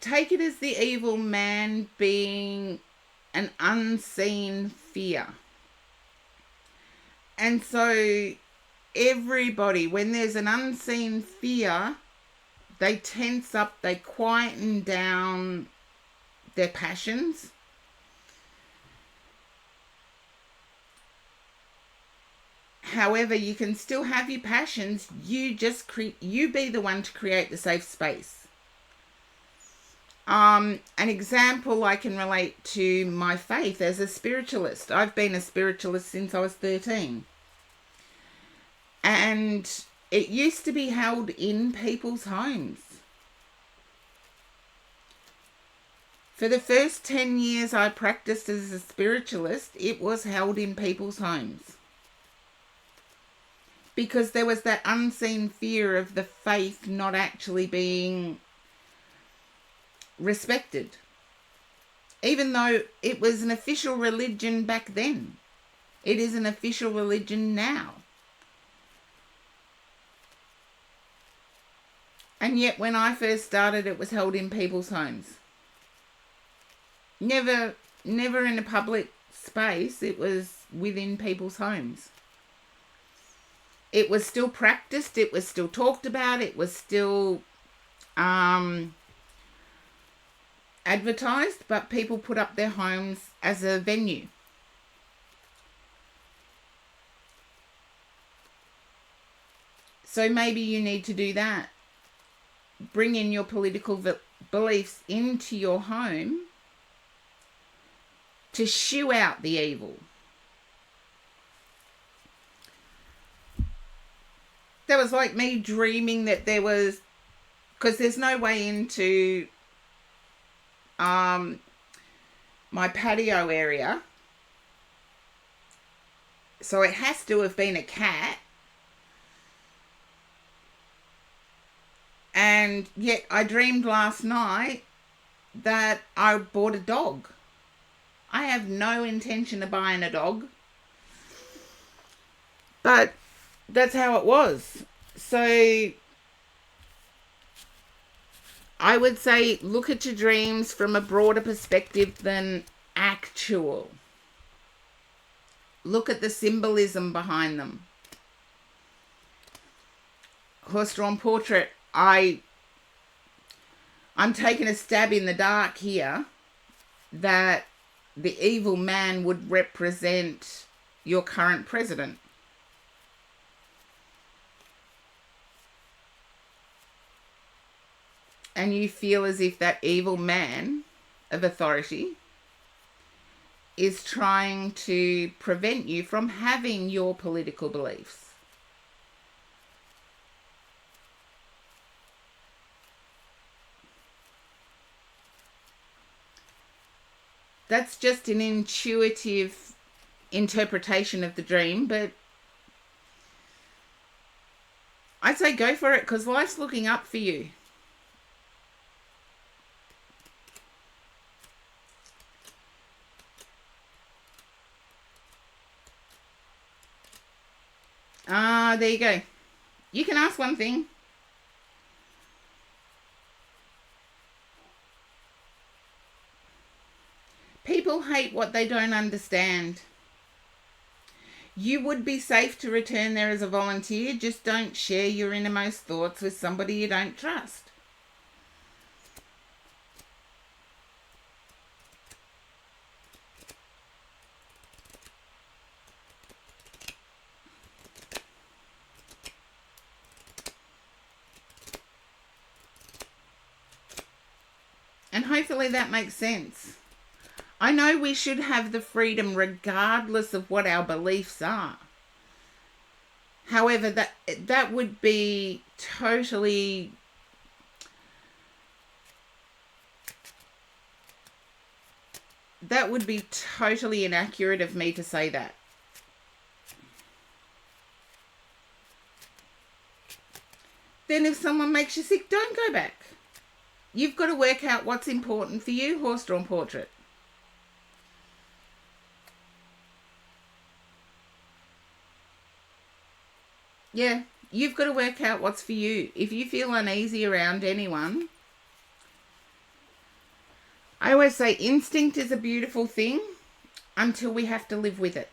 Take it as the evil man being an unseen fear. And so everybody, when there's an unseen fear, they tense up, they quieten down their passions. However, you can still have your passions. You just you be the one to create the safe space. An example I can relate to my faith as a spiritualist. I've been a spiritualist since I was 13. And It used to be held in people's homes. For the first 10 years I practiced as a spiritualist, it was held in people's homes. Because there was that unseen fear of the faith not actually being respected. Even though it was an official religion back then. It is an official religion now. And yet when I first started, it was held in people's homes. Never in a public space. It was within people's homes. It was still practiced. It was still talked about. It was still advertised, but people put up their homes as a venue. So maybe you need to do that. Bring in your political beliefs into your home to shoo out the evil. That was like me dreaming that there was, because there's no way into my patio area. So it has to have been a cat. And yet I dreamed last night that I bought a dog. I have no intention of buying a dog. But that's how it was. So I would say look at your dreams from a broader perspective than actual. Look at the symbolism behind them. Horse-drawn portrait. I'm taking a stab in the dark here that the evil man would represent your current president. And you feel as if that evil man of authority is trying to prevent you from having your political beliefs. That's just an intuitive interpretation of the dream, but I'd say go for it because life's looking up for you. There you go. You can ask one thing. People hate what they don't understand. You would be safe to return there as a volunteer. Just don't share your innermost thoughts with somebody you don't trust. And hopefully that makes sense. I know we should have the freedom regardless of what our beliefs are. However, that would be totally inaccurate of me to say that. Then if someone makes you sick, don't go back. You've got to work out what's important for you, horse-drawn portrait. Yeah, you've got to work out what's for you. If you feel uneasy around anyone, I always say instinct is a beautiful thing until we have to live with it.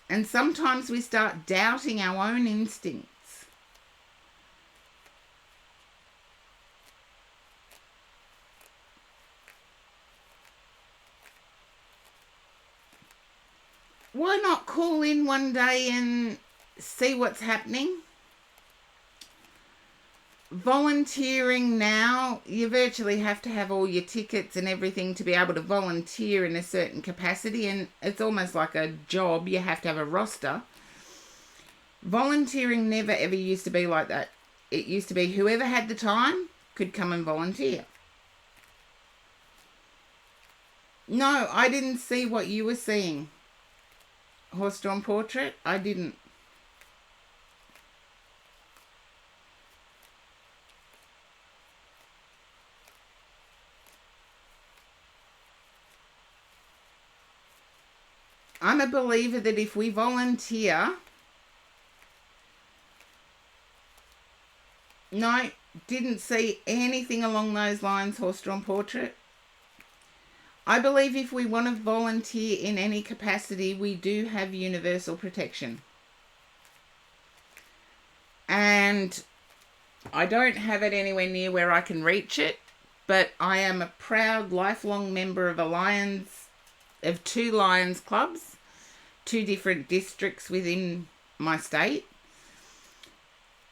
And sometimes we start doubting our own instincts. Why not call in one day and see what's happening? Volunteering now, you virtually have to have all your tickets and everything to be able to volunteer in a certain capacity, and it's almost like a job. You have to have a roster. Volunteering never ever used to be like that. It used to be whoever had the time could come and volunteer. No, I didn't see what you were seeing. Horse-drawn portrait? I didn't. I'm a believer that if we volunteer... No, didn't see anything along those lines, horse-drawn portrait. I believe if we want to volunteer in any capacity, we do have universal protection. And I don't have it anywhere near where I can reach it, but I am a proud lifelong member of two Lions clubs, 2 different districts within my state.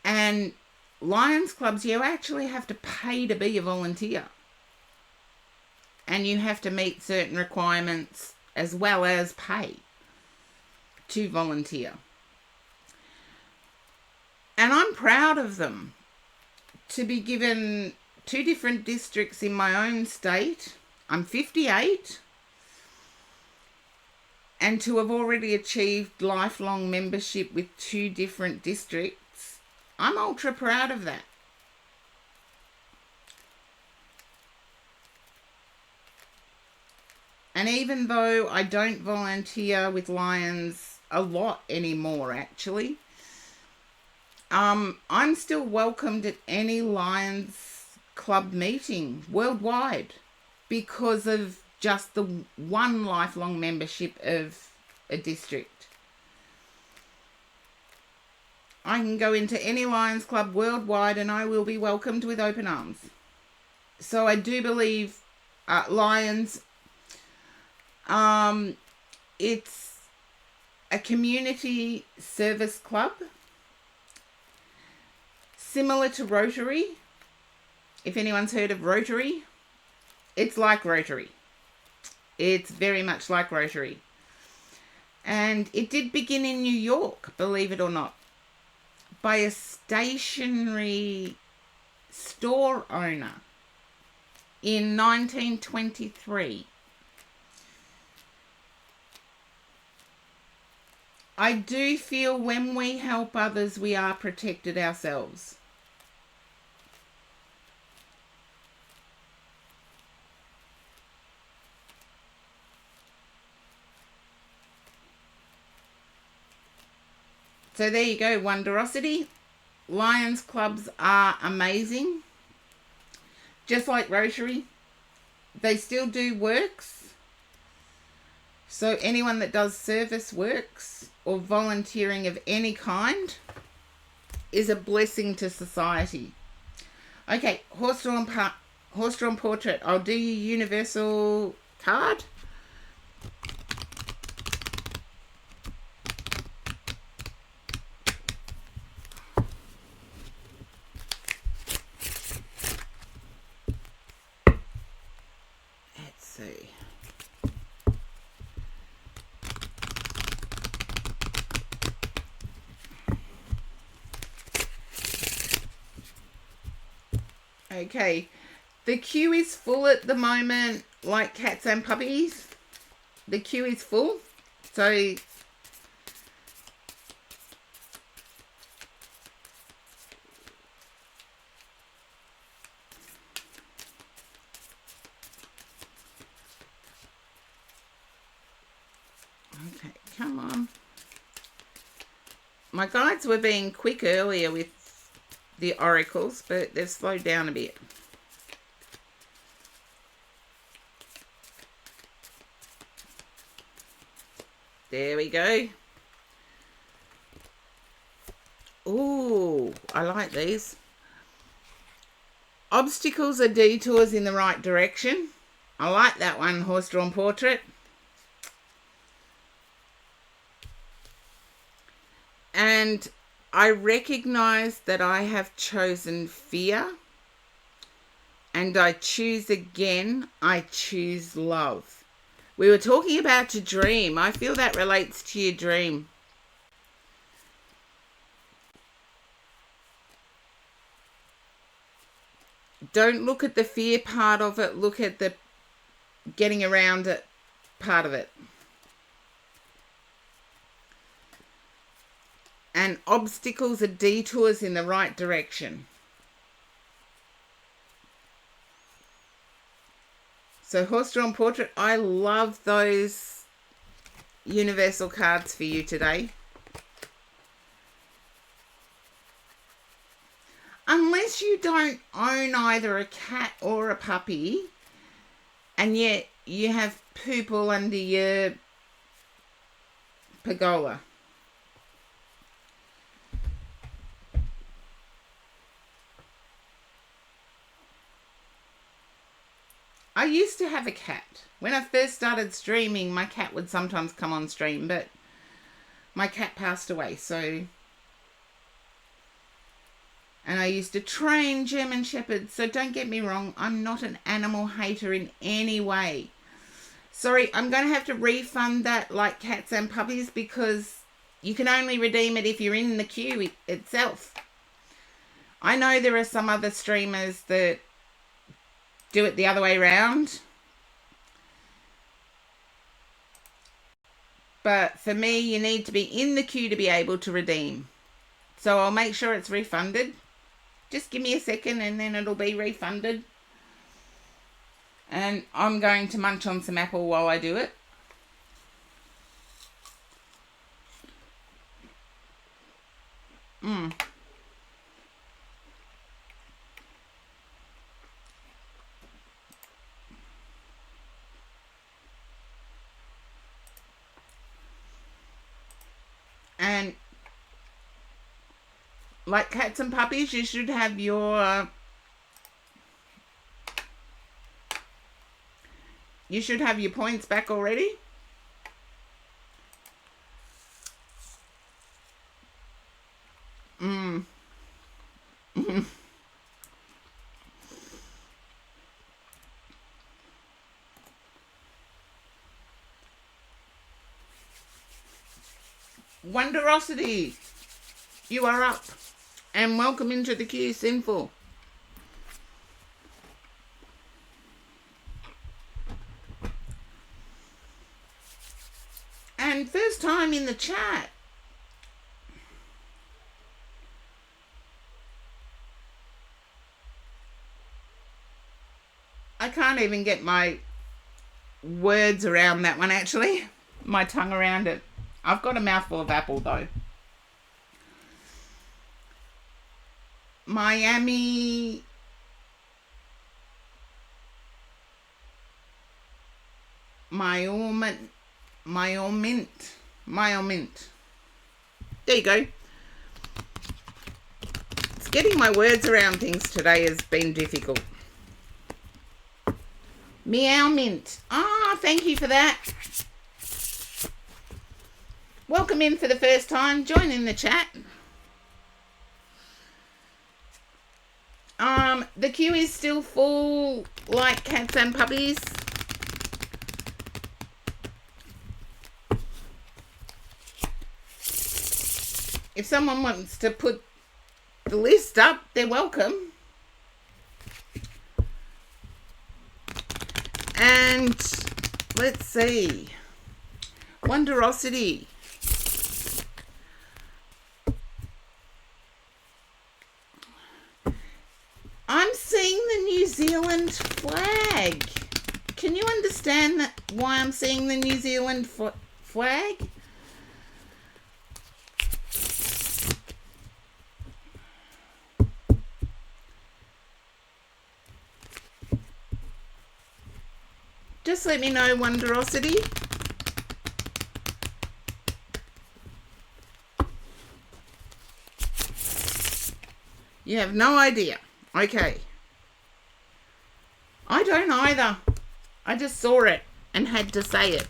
And Lions clubs, you actually have to pay to be a volunteer. And you have to meet certain requirements as well as pay to volunteer. And I'm proud of them to be given 2 different districts in my own state. I'm 58. And to have already achieved lifelong membership with 2 different districts, I'm ultra proud of that. And even though I don't volunteer with Lions a lot anymore, actually, I'm still welcomed at any Lions club meeting worldwide because of just the one lifelong membership of a district. I can go into any Lions club worldwide and I will be welcomed with open arms. So I do believe Lions, it's a community service club similar to Rotary. If anyone's heard of Rotary, it's like Rotary. It's very much like Rotary. And it did begin in New York, believe it or not, by a stationery store owner in 1923. I do feel when we help others, we are protected ourselves. So there you go, Wonderosity. Lions clubs are amazing. Just like Rotary, they still do works. So anyone that does service works or volunteering of any kind is a blessing to society. Okay, horse-drawn portrait. I'll do your universal card. Let's see. Okay, the queue is full at the moment, like cats and puppies. The queue is full, so okay, come on. My guides were being quick earlier with the oracles, but they've slowed down a bit. There we go. Ooh, I like these. Obstacles are detours in the right direction. I like that one, horse-drawn portrait. And I recognize that I have chosen fear, and I choose again. I choose love. We were talking about your dream. I feel that relates to your dream. Don't look at the fear part of it. Look at the getting around it part of it. And obstacles are detours in the right direction. So horse-drawn portrait, I love those universal cards for you today. Unless you don't own either a cat or a puppy, and yet you have poop all under your pergola. I used to have a cat. When I first started streaming, my cat would sometimes come on stream, but my cat passed away, so... And I used to train German Shepherds, so don't get me wrong, I'm not an animal hater in any way. Sorry, I'm going to have to refund that like cats and puppies because you can only redeem it if you're in the queue itself. I know there are some other streamers that do it the other way around. But for me, you need to be in the queue to be able to redeem. So I'll make sure it's refunded. Just give me a second and then it'll be refunded. And I'm going to munch on some apple while I do it. And like cats and puppies, you should have your points back already. Wonderosity, you are up. And welcome into the queue, Sinful. And first time in the chat. I can't even get my words around that one, actually. My tongue around it. I've got a mouthful of apple, though. Miami... Myomint. There you go. It's getting my words around things today has been difficult. Meow mint. Thank you for that. Welcome in for the first time. Join in the chat. The queue is still full like cats and puppies. If someone wants to put the list up, they're welcome. And let's see. Wonderosity. I'm seeing the New Zealand flag. Can you understand that? Why I'm seeing the New Zealand flag? Just let me know, Wonderosity. You have no idea. Okay. I don't either. I just saw it and had to say it.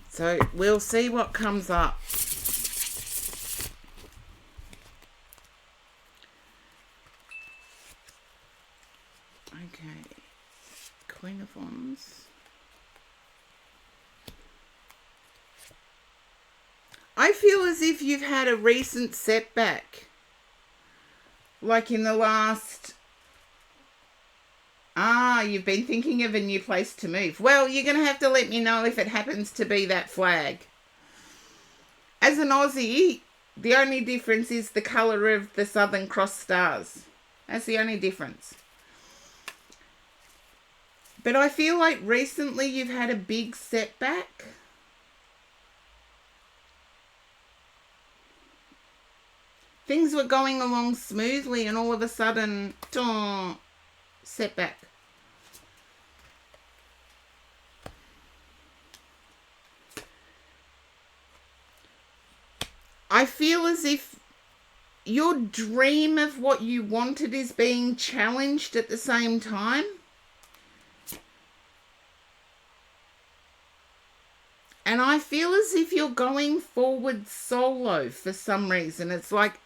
So we'll see what comes up. Okay. Queen of Wands. I feel as if you've had a recent setback. Like in the last... you've been thinking of a new place to move. Well, you're going to have to let me know if it happens to be that flag. As an Aussie, the only difference is the colour of the Southern Cross stars. That's the only difference. But I feel like recently you've had a big setback. Things were going along smoothly and all of a sudden, setback. I feel as if your dream of what you wanted is being challenged at the same time. And I feel as if you're going forward solo for some reason. It's like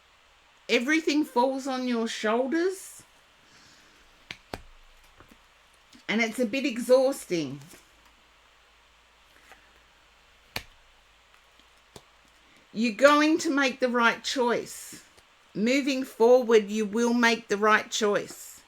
everything falls on your shoulders. And it's a bit exhausting. You're going to make the right choice. Moving forward, you will make the right choice.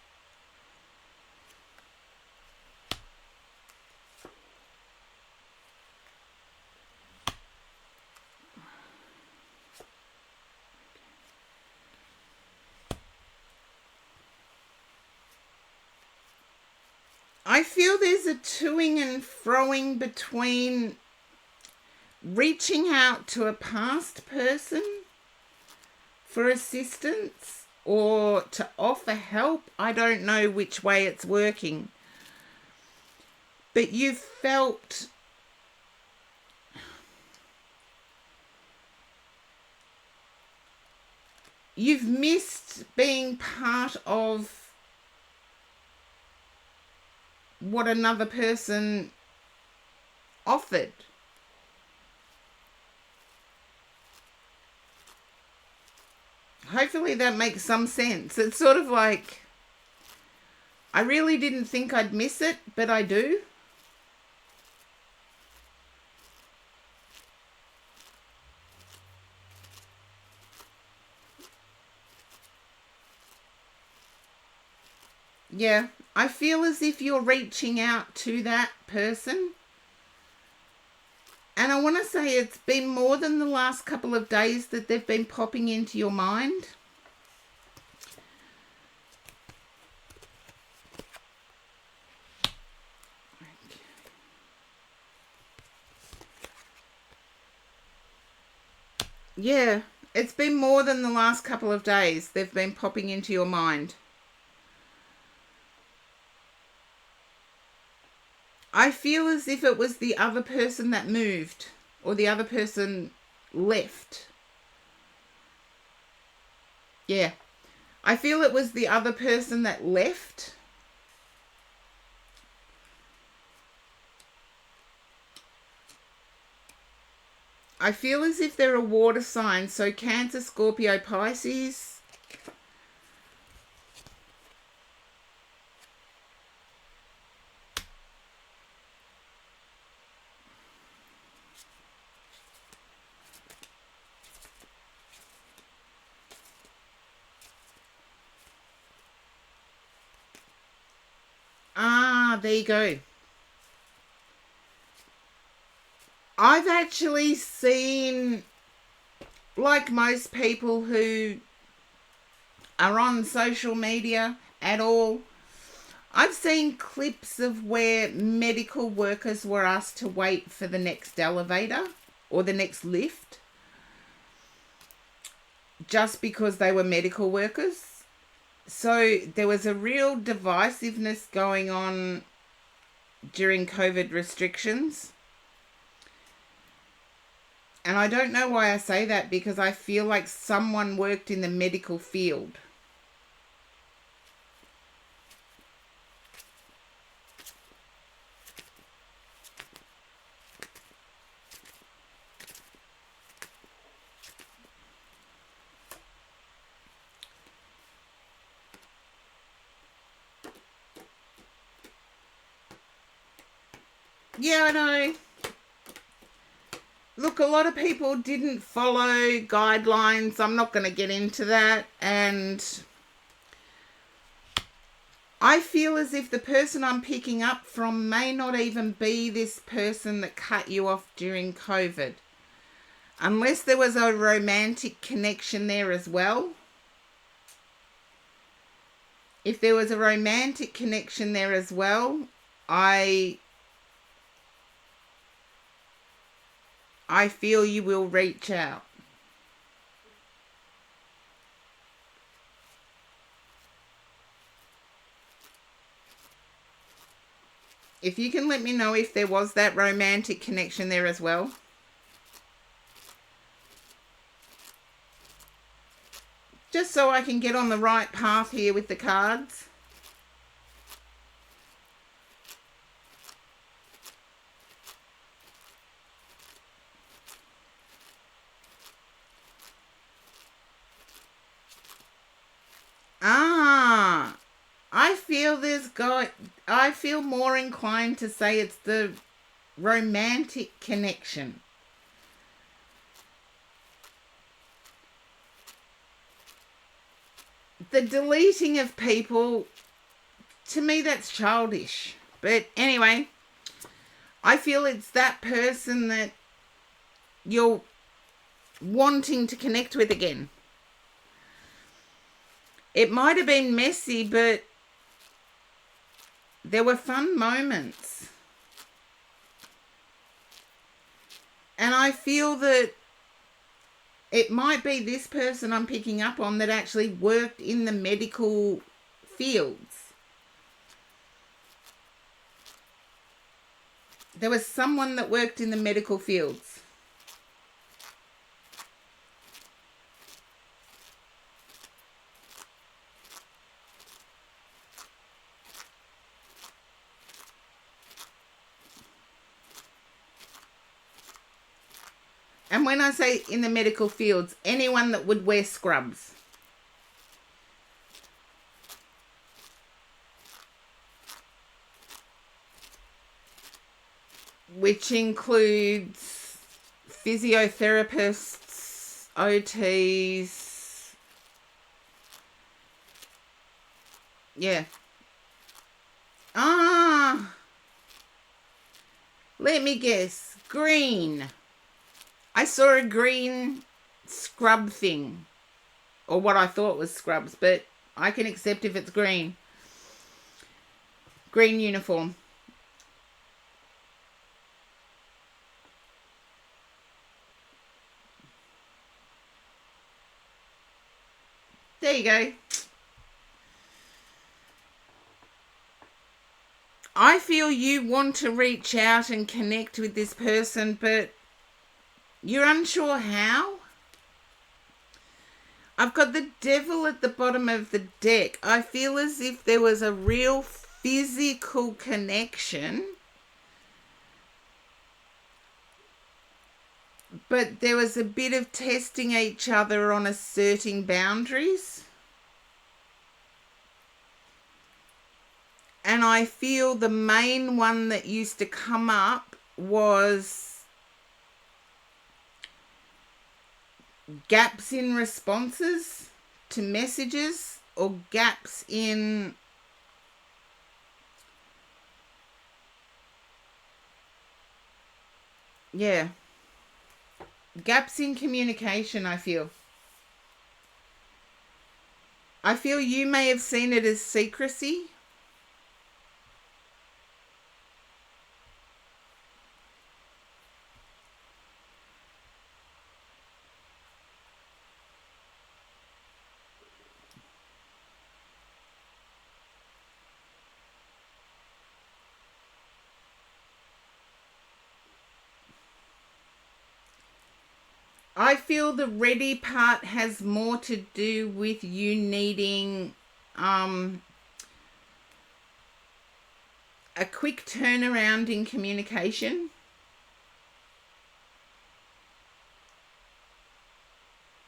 I feel there's a toing and froing between reaching out to a past person for assistance or to offer help. I don't know which way it's working. But you've felt you've missed being part of what another person offered. Hopefully that makes some sense. It's sort of like, I really didn't think I'd miss it, but I do. Yeah, I feel as if you're reaching out to that person. And I want to say it's been more than the last couple of days that they've been popping into your mind. Yeah, it's been more than the last couple of days they've been popping into your mind. I feel as if it was the other person that moved or the other person left. Yeah. I feel it was the other person that left. I feel as if they're a water sign. So Cancer, Scorpio, Pisces. There you go. I've actually seen, like most people who are on social media at all, I've seen clips of where medical workers were asked to wait for the next elevator or the next lift just because they were medical workers. So there was a real divisiveness going on during COVID restrictions. And I don't know why I say that, because I feel like someone worked in the medical field. Yeah, I know. Look, a lot of people didn't follow guidelines. I'm not going to get into that. And I feel as if the person I'm picking up from may not even be this person that cut you off during COVID. Unless there was a romantic connection there as well. If there was a romantic connection there as well, I feel you will reach out. If you can let me know if there was that romantic connection there as well. Just so I can get on the right path here with the cards. I feel more inclined to say it's the romantic connection. The deleting of people, to me, that's childish. But anyway, I feel it's that person that you're wanting to connect with again. It might have been messy, but there were fun moments. And I feel that it might be this person I'm picking up on that actually worked in the medical fields. There was someone that worked in the medical fields. And when I say in the medical fields, anyone that would wear scrubs. Which includes physiotherapists, OTs. Yeah. Let me guess. Green. I saw a green scrub thing, or what I thought was scrubs, but I can accept if it's green. Green uniform. There you go. I feel you want to reach out and connect with this person, but you're unsure how. I've got the devil at the bottom of the deck. I feel as if there was a real physical connection, but there was a bit of testing each other on asserting boundaries. And I feel the main one that used to come up was gaps in responses to messages, or gaps in gaps in communication. I feel you may have seen it as secrecy. I feel the ready part has more to do with you needing a quick turnaround in communication.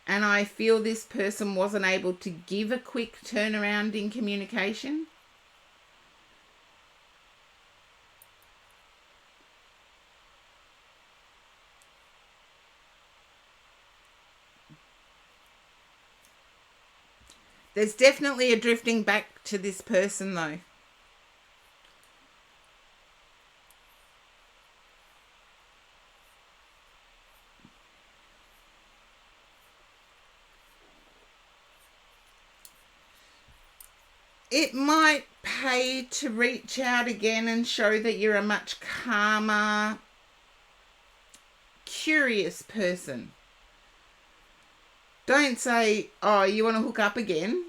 And I feel this person wasn't able to give a quick turnaround in communication. There's definitely a drifting back to this person, though. It might pay to reach out again and show that you're a much calmer, curious person. Don't say, oh, you want to hook up again?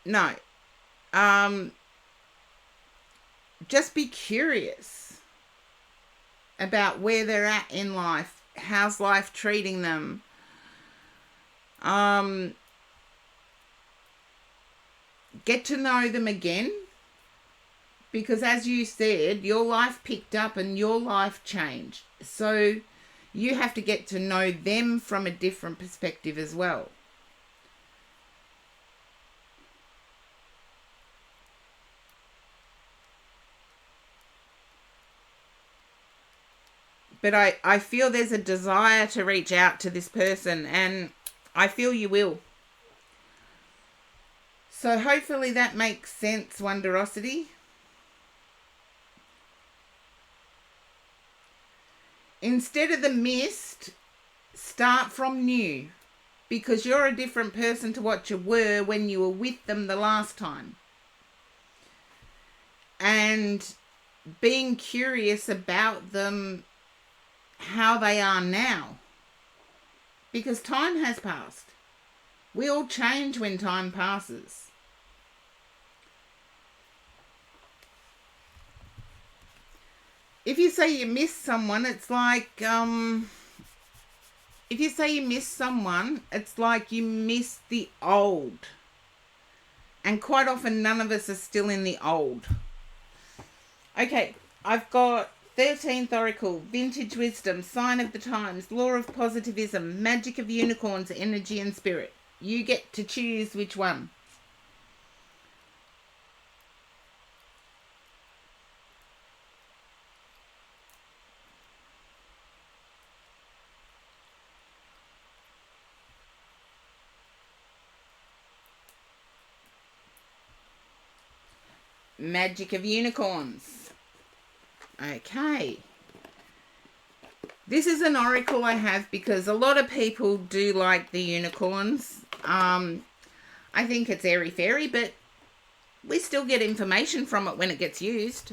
No. Just be curious about where they're at in life. How's life treating them? Get to know them again, because as you said, your life picked up and your life changed. So you have to get to know them from a different perspective as well. But I feel there's a desire to reach out to this person, and I feel you will. So hopefully that makes sense, Wonderosity. Instead of the missed, start from new, because you're a different person to what you were when you were with them the last time. And being curious about them, how they are now, because time has passed. We all change when time passes. If you say you miss someone, it's like, if you say you miss someone, it's like you miss the old. And quite often, none of us are still in the old. Okay, I've got 13th Oracle, Vintage Wisdom, Sign of the Times, Law of Positivism, Magic of Unicorns, Energy and Spirit. You get to choose which one. Magic of Unicorns. Okay. This is an oracle I have because a lot of people do like the unicorns. I think it's airy-fairy, but we still get information from it when it gets used.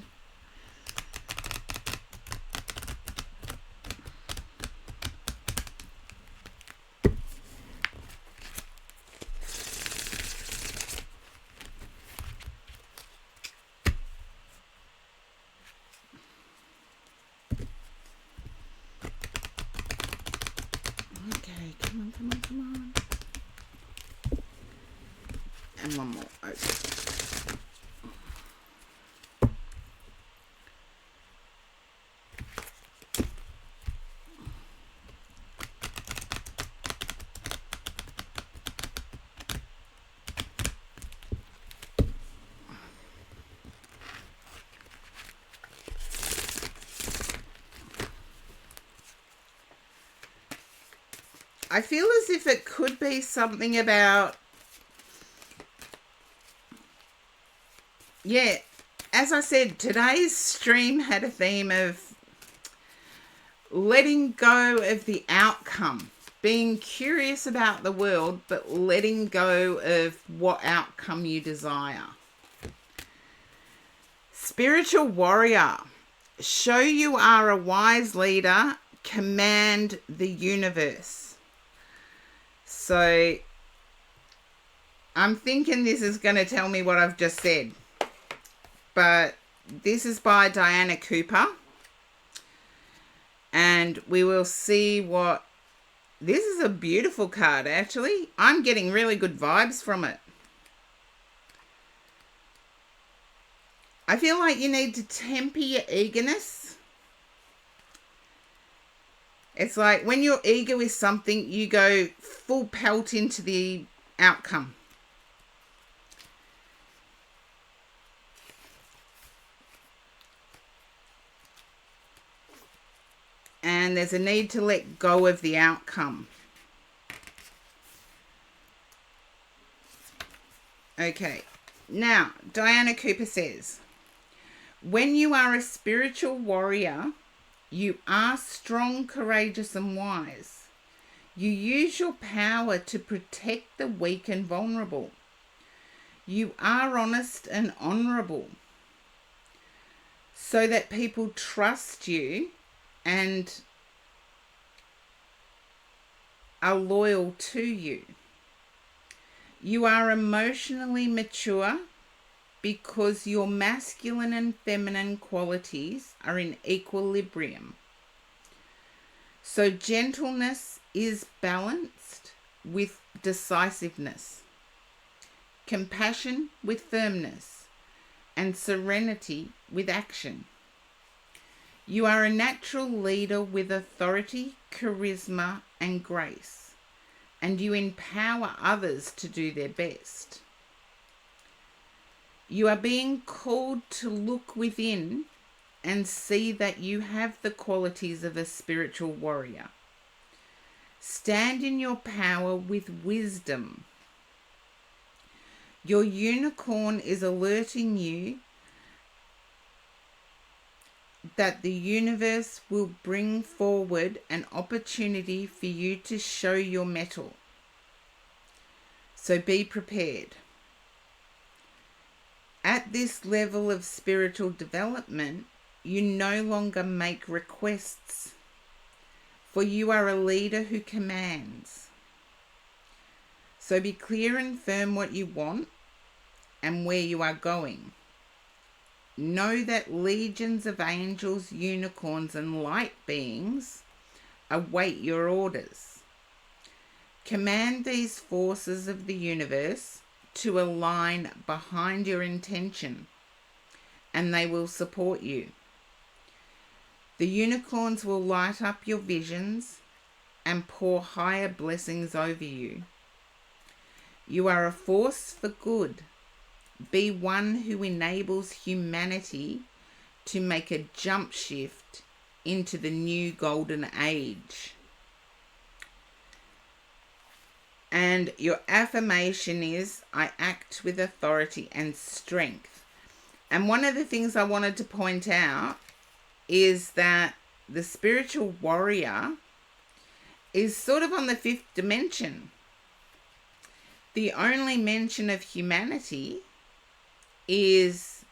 Okay, come on. And one more. Okay. I feel as if it could be something about, yeah, as I said, today's stream had a theme of letting go of the outcome, being curious about the world, but letting go of what outcome you desire. Spiritual warrior, show you are a wise leader, command the universe. So I'm thinking this is going to tell me what I've just said. But this is by Diana Cooper. And we will see what... This is a beautiful card, actually. I'm getting really good vibes from it. I feel like you need to temper your eagerness. It's like when you're eager with something, you go full pelt into the outcome. And there's a need to let go of the outcome. Okay. Now, Diana Cooper says, when you are a spiritual warrior, you are strong, courageous, and wise. You use your power to protect the weak and vulnerable. You are honest and honorable so that people trust you and are loyal to you. You are emotionally mature because your masculine and feminine qualities are in equilibrium. So gentleness is balanced with decisiveness, compassion with firmness, and serenity with action. You are a natural leader with authority, charisma, and grace, and you empower others to do their best. You are being called to look within and see that you have the qualities of a spiritual warrior. Stand in your power with wisdom. Your unicorn is alerting you that the universe will bring forward an opportunity for you to show your mettle. So be prepared. At this level of spiritual development, you no longer make requests, for you are a leader who commands. So be clear and firm what you want and where you are going. Know that legions of angels, unicorns, and light beings await your orders. Command these forces of the universe to align behind your intention, and they will support you. The unicorns will light up your visions and pour higher blessings over you. You are a force for good. Be one who enables humanity to make a jump shift into the new golden age. And your affirmation is, I act with authority and strength. And one of the things I wanted to point out is that the spiritual warrior is sort of on the fifth dimension. The only mention of humanity is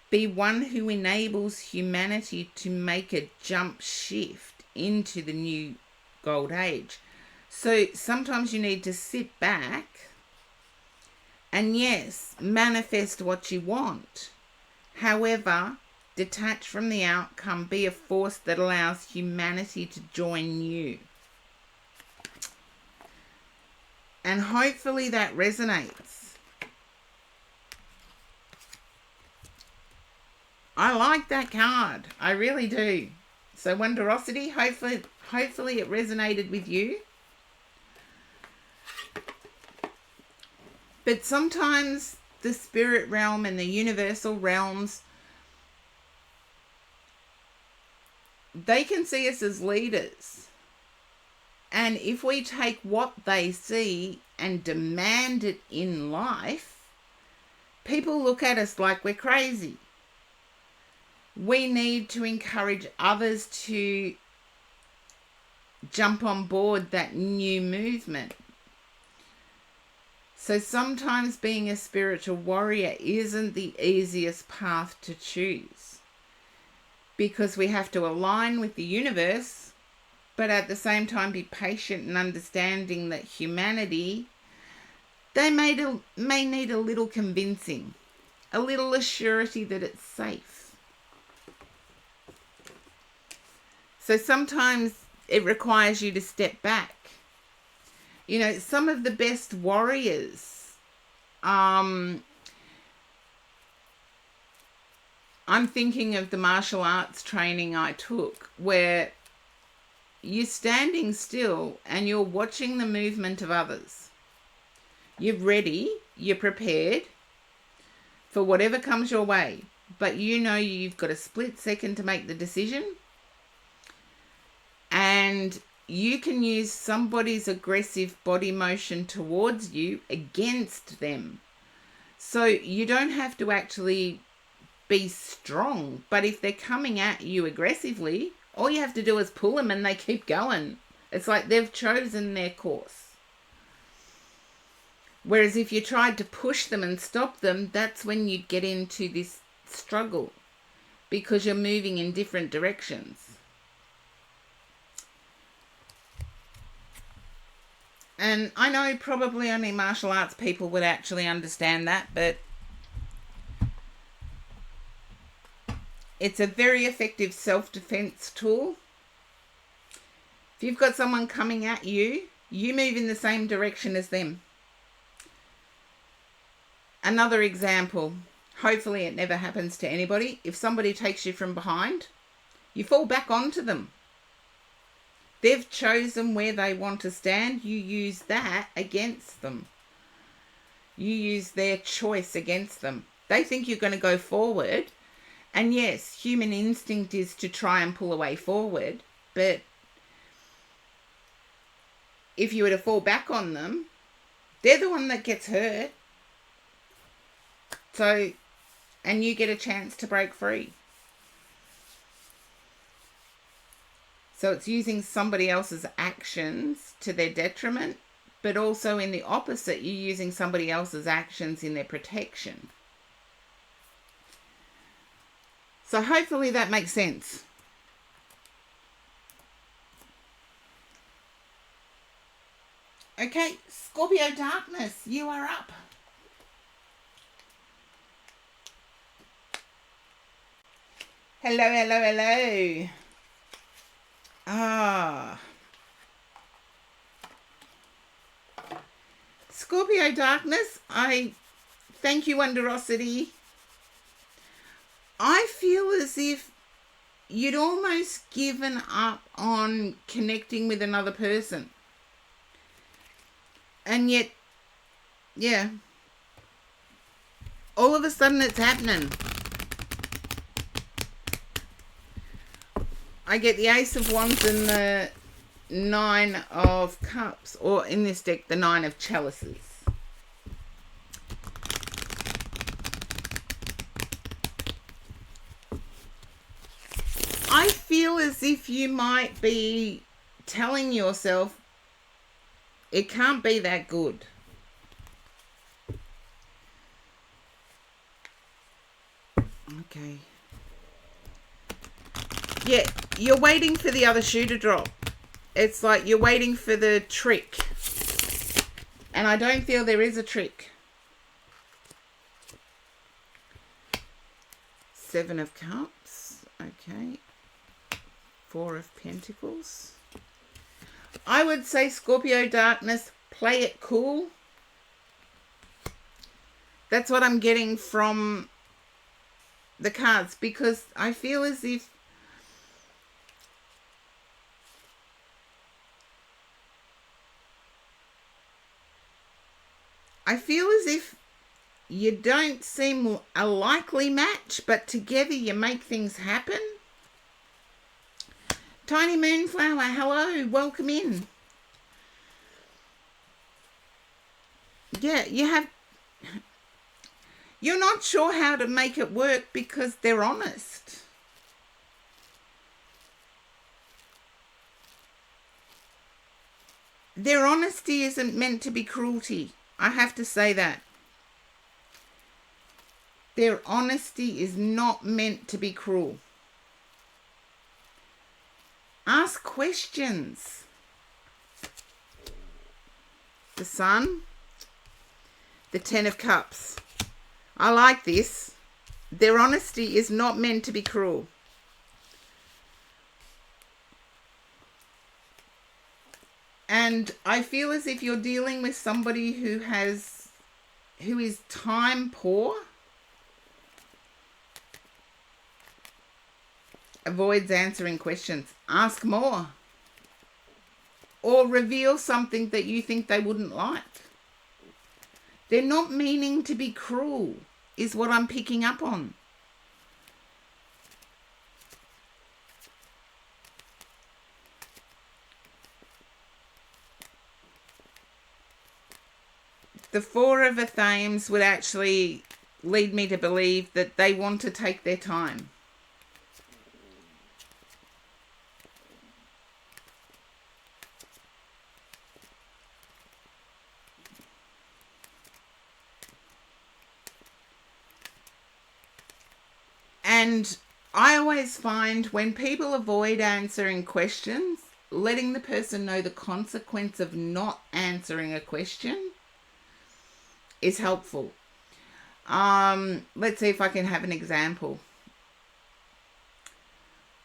be one who enables humanity to make a jump shift into the new gold age. So sometimes you need to sit back and, yes, manifest what you want. However, detach from the outcome, be a force that allows humanity to join you. And hopefully that resonates. I like that card. I really do. So Wondrosity, hopefully it resonated with you. But sometimes the spirit realm and the universal realms, they can see us as leaders. And if we take what they see and demand it in life, people look at us like we're crazy. We need to encourage others to jump on board that new movement. So sometimes being a spiritual warrior isn't the easiest path to choose, because we have to align with the universe, but at the same time be patient and understanding that humanity, they may need a little convincing, a little assurity that it's safe. So sometimes it requires you to step back. You know, some of the best warriors, I'm thinking of the martial arts training I took, where you're standing still and you're watching the movement of others. You're ready, you're prepared for whatever comes your way, but you know you've got a split second to make the decision, and you can use somebody's aggressive body motion towards you against them. So you don't have to actually be strong, but if they're coming at you aggressively, all you have to do is pull them and they keep going. It's like they've chosen their course. Whereas if you tried to push them and stop them, that's when you'd get into this struggle, because you're moving in different directions. And I know probably only martial arts people would actually understand that, but it's a very effective self-defense tool. If you've got someone coming at you, you move in the same direction as them. Another example, hopefully it never happens to anybody. If somebody takes you from behind, you fall back onto them. They've chosen where they want to stand. You use that against them. You use their choice against them. They think you're going to go forward. And yes, human instinct is to try and pull away forward. But if you were to fall back on them, they're the one that gets hurt. So, and you get a chance to break free. So it's using somebody else's actions to their detriment, but also in the opposite, you're using somebody else's actions in their protection. So hopefully that makes sense. Okay, Scorpio Darkness, you are up. Hello, hello, hello. Scorpio Darkness, I thank you, Wonderosity. I feel as if you'd almost given up on connecting with another person. And yet, yeah, all of a sudden it's happening. I get the Ace of Wands and the Nine of Cups, or in this deck, the Nine of Chalices. I feel as if you might be telling yourself, it can't be that good. Okay. Yeah, you're waiting for the other shoe to drop. It's like you're waiting for the trick. And I don't feel there is a trick. Seven of Cups. Okay. Four of Pentacles. I would say, Scorpio Darkness, play it cool. That's what I'm getting from the cards, because I feel as if you don't seem a likely match, but together you make things happen. Tiny Moonflower, hello, welcome in. Yeah, you're not sure how to make it work because they're honest. Their honesty isn't meant to be cruelty. I have to say that. Their honesty is not meant to be cruel. Ask questions. The Sun. The Ten of Cups. I like this. Their honesty is not meant to be cruel. And I feel as if you're dealing with somebody who is time poor. Avoids answering questions. Ask more. Or reveal something that you think they wouldn't like. They're not meaning to be cruel, is what I'm picking up on. the Four of Athame would actually lead me to believe that they want to take their time. And I always find when people avoid answering questions, letting the person know the consequence of not answering a question is helpful. Let's see if I can have an example.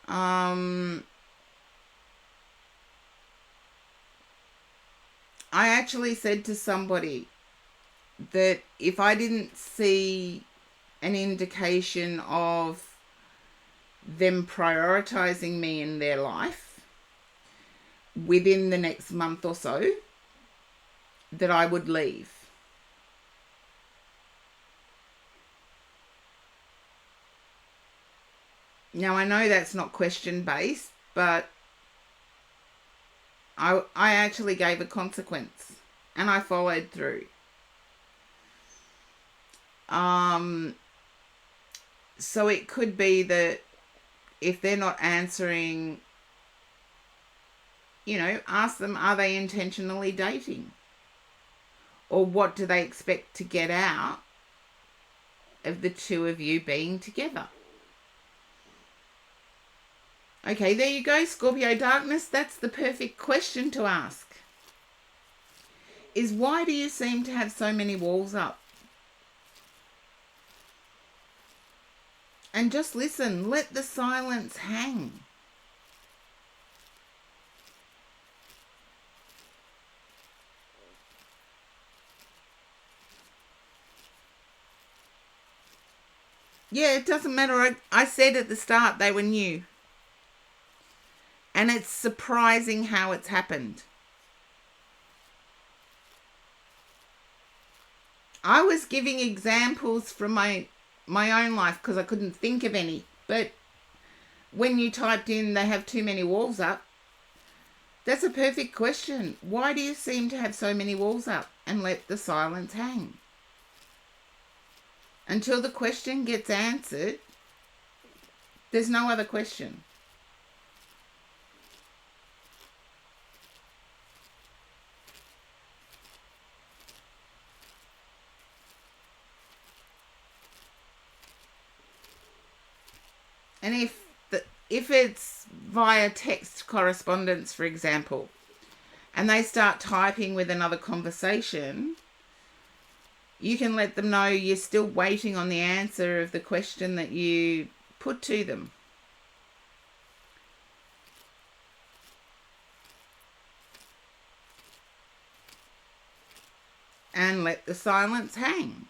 I actually said to somebody that if I didn't see an indication of them prioritizing me in their life within the next month or so, that I would leave. Now, I know that's not question-based, but I actually gave a consequence and I followed through. So it could be that if they're not answering, ask them, are they intentionally dating? Or what do they expect to get out of the two of you being together? Okay, there you go, Scorpio Darkness. That's the perfect question to ask. Is why do you seem to have so many walls up? And just listen. Let the silence hang. Yeah, it doesn't matter. I said at the start they were new. And it's surprising how it's happened. I was giving examples from my own life because I couldn't think of any. But when you typed in they have too many walls up, that's a perfect question. Why do you seem to have so many walls up? And let the silence hang. Until the question gets answered, there's no other question. And if it's via text correspondence, for example, and they start typing with another conversation, you can let them know you're still waiting on the answer of the question that you put to them. And let the silence hang.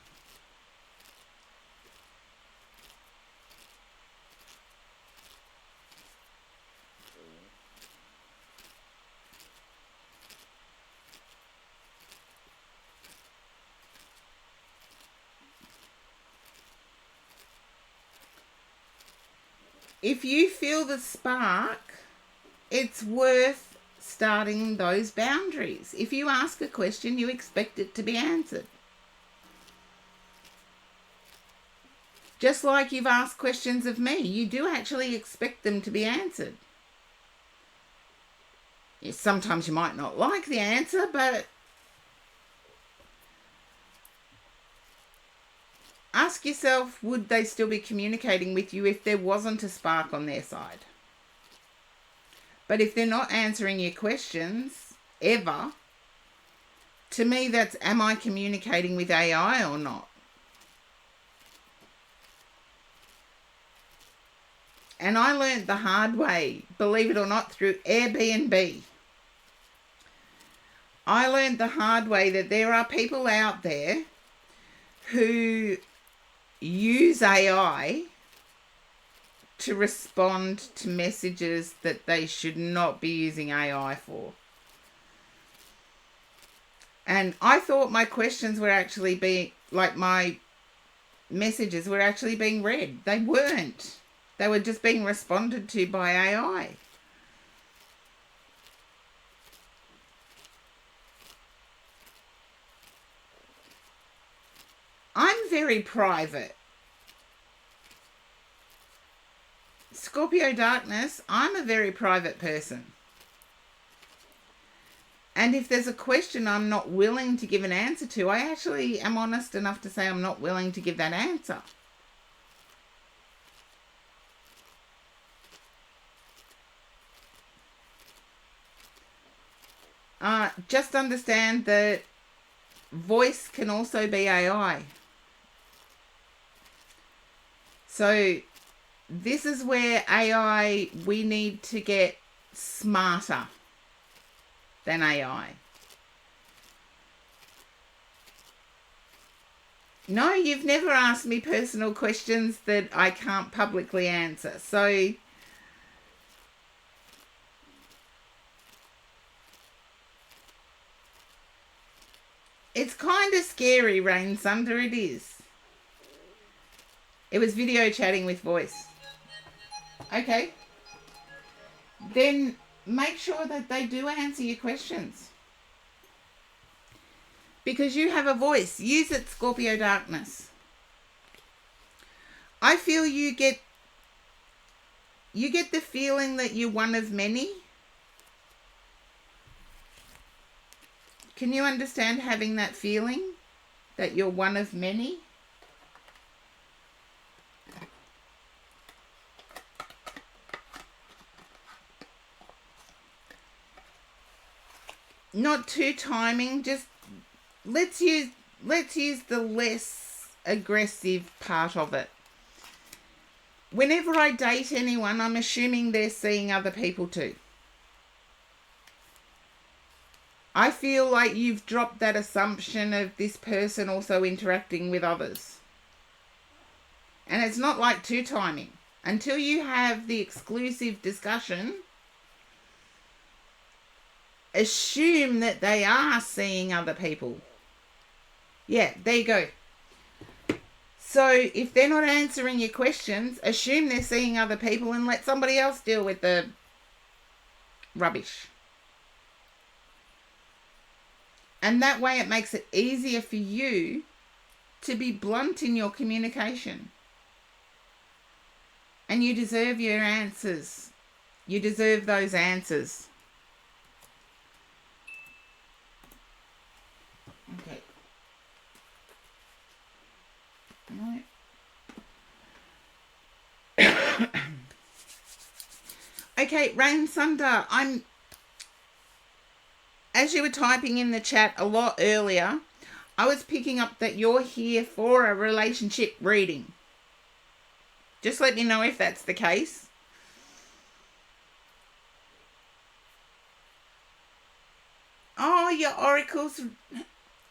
If you feel the spark, it's worth starting those boundaries. If you ask a question, you expect it to be answered. Just like you've asked questions of me, you do actually expect them to be answered. Sometimes you might not like the answer, but ask yourself, would they still be communicating with you if there wasn't a spark on their side? But if they're not answering your questions, ever, to me that's, am I communicating with AI or not? And I learned the hard way, believe it or not, through Airbnb. I learned the hard way that there are people out there who use AI to respond to messages that they should not be using AI for. And I thought my questions were actually being, like my messages were actually being read. They weren't. They were just being responded to by AI. very private. Scorpio darkness, I'm a very private person. And if there's a question I'm not willing to give an answer to, I actually am honest enough to say I'm not willing to give that answer. Just understand that voice can also be AI. So this is where AI, we need to get smarter than AI. No, you've never asked me personal questions that I can't publicly answer. So it's kind of scary, Rain Sunder, it is. It was video chatting with voice. Okay. Then make sure that they do answer your questions. Because you have a voice. Use it, Scorpio darkness. I feel you get the feeling that you're one of many. Can you understand having that feeling that you're one of many? Not too timing, just let's use the less aggressive part of it. Whenever I date anyone, I'm assuming they're seeing other people too. I feel like you've dropped that assumption of this person also interacting with others. And it's not like two timing. Until you have the exclusive discussion, assume that they are seeing other people. Yeah, there you go. So if they're not answering your questions, assume they're seeing other people and let somebody else deal with the rubbish. And that way it makes it easier for you to be blunt in your communication. And you deserve your answers. You deserve those answers. Okay. Right. Okay, Rain Sunder, as you were typing in the chat a lot earlier, I was picking up that you're here for a relationship reading. Just let me know if that's the case. Oh, your oracles.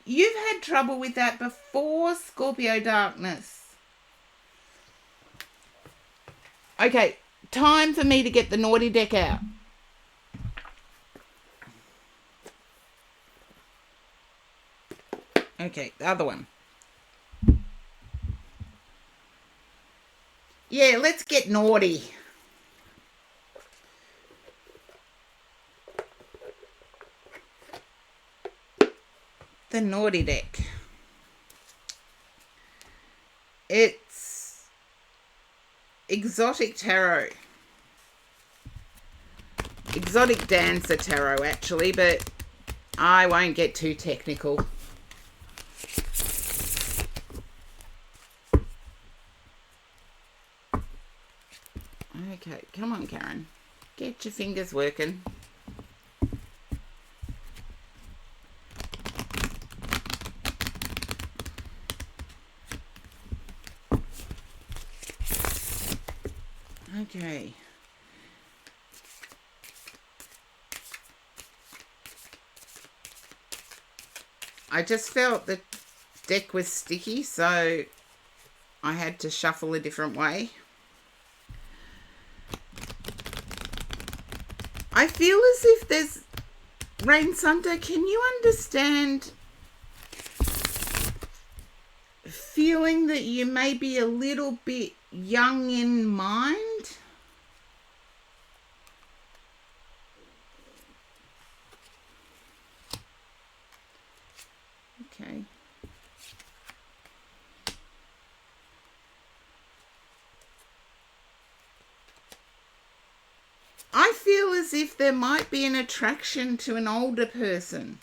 You've had trouble with that before, Scorpio darkness. Okay, time for me to get the naughty deck out. Okay, the other one. Yeah, let's get naughty. The naughty deck. It's Exotic Tarot. Exotic Dancer Tarot, actually, but I won't get too technical. Okay, come on, Karen. Get your fingers working. Okay. I just felt the deck was sticky, so I had to shuffle a different way. I feel as if there's... Rain Sunder, can you understand feeling that you may be a little bit young in mind? Okay. if there might be an attraction to an older person.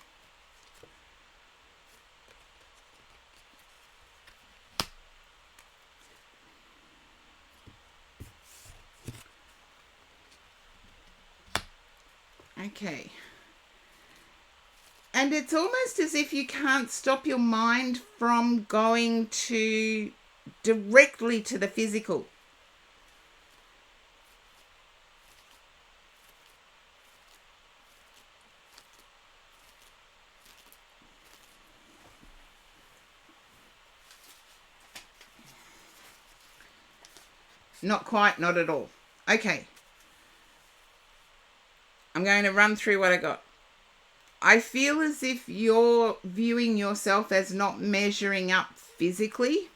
Okay. And it's almost as if you can't stop your mind from going directly to the physical. Not quite, not at all. Okay. I'm going to run through what I got. I feel as if you're viewing yourself as not measuring up physically.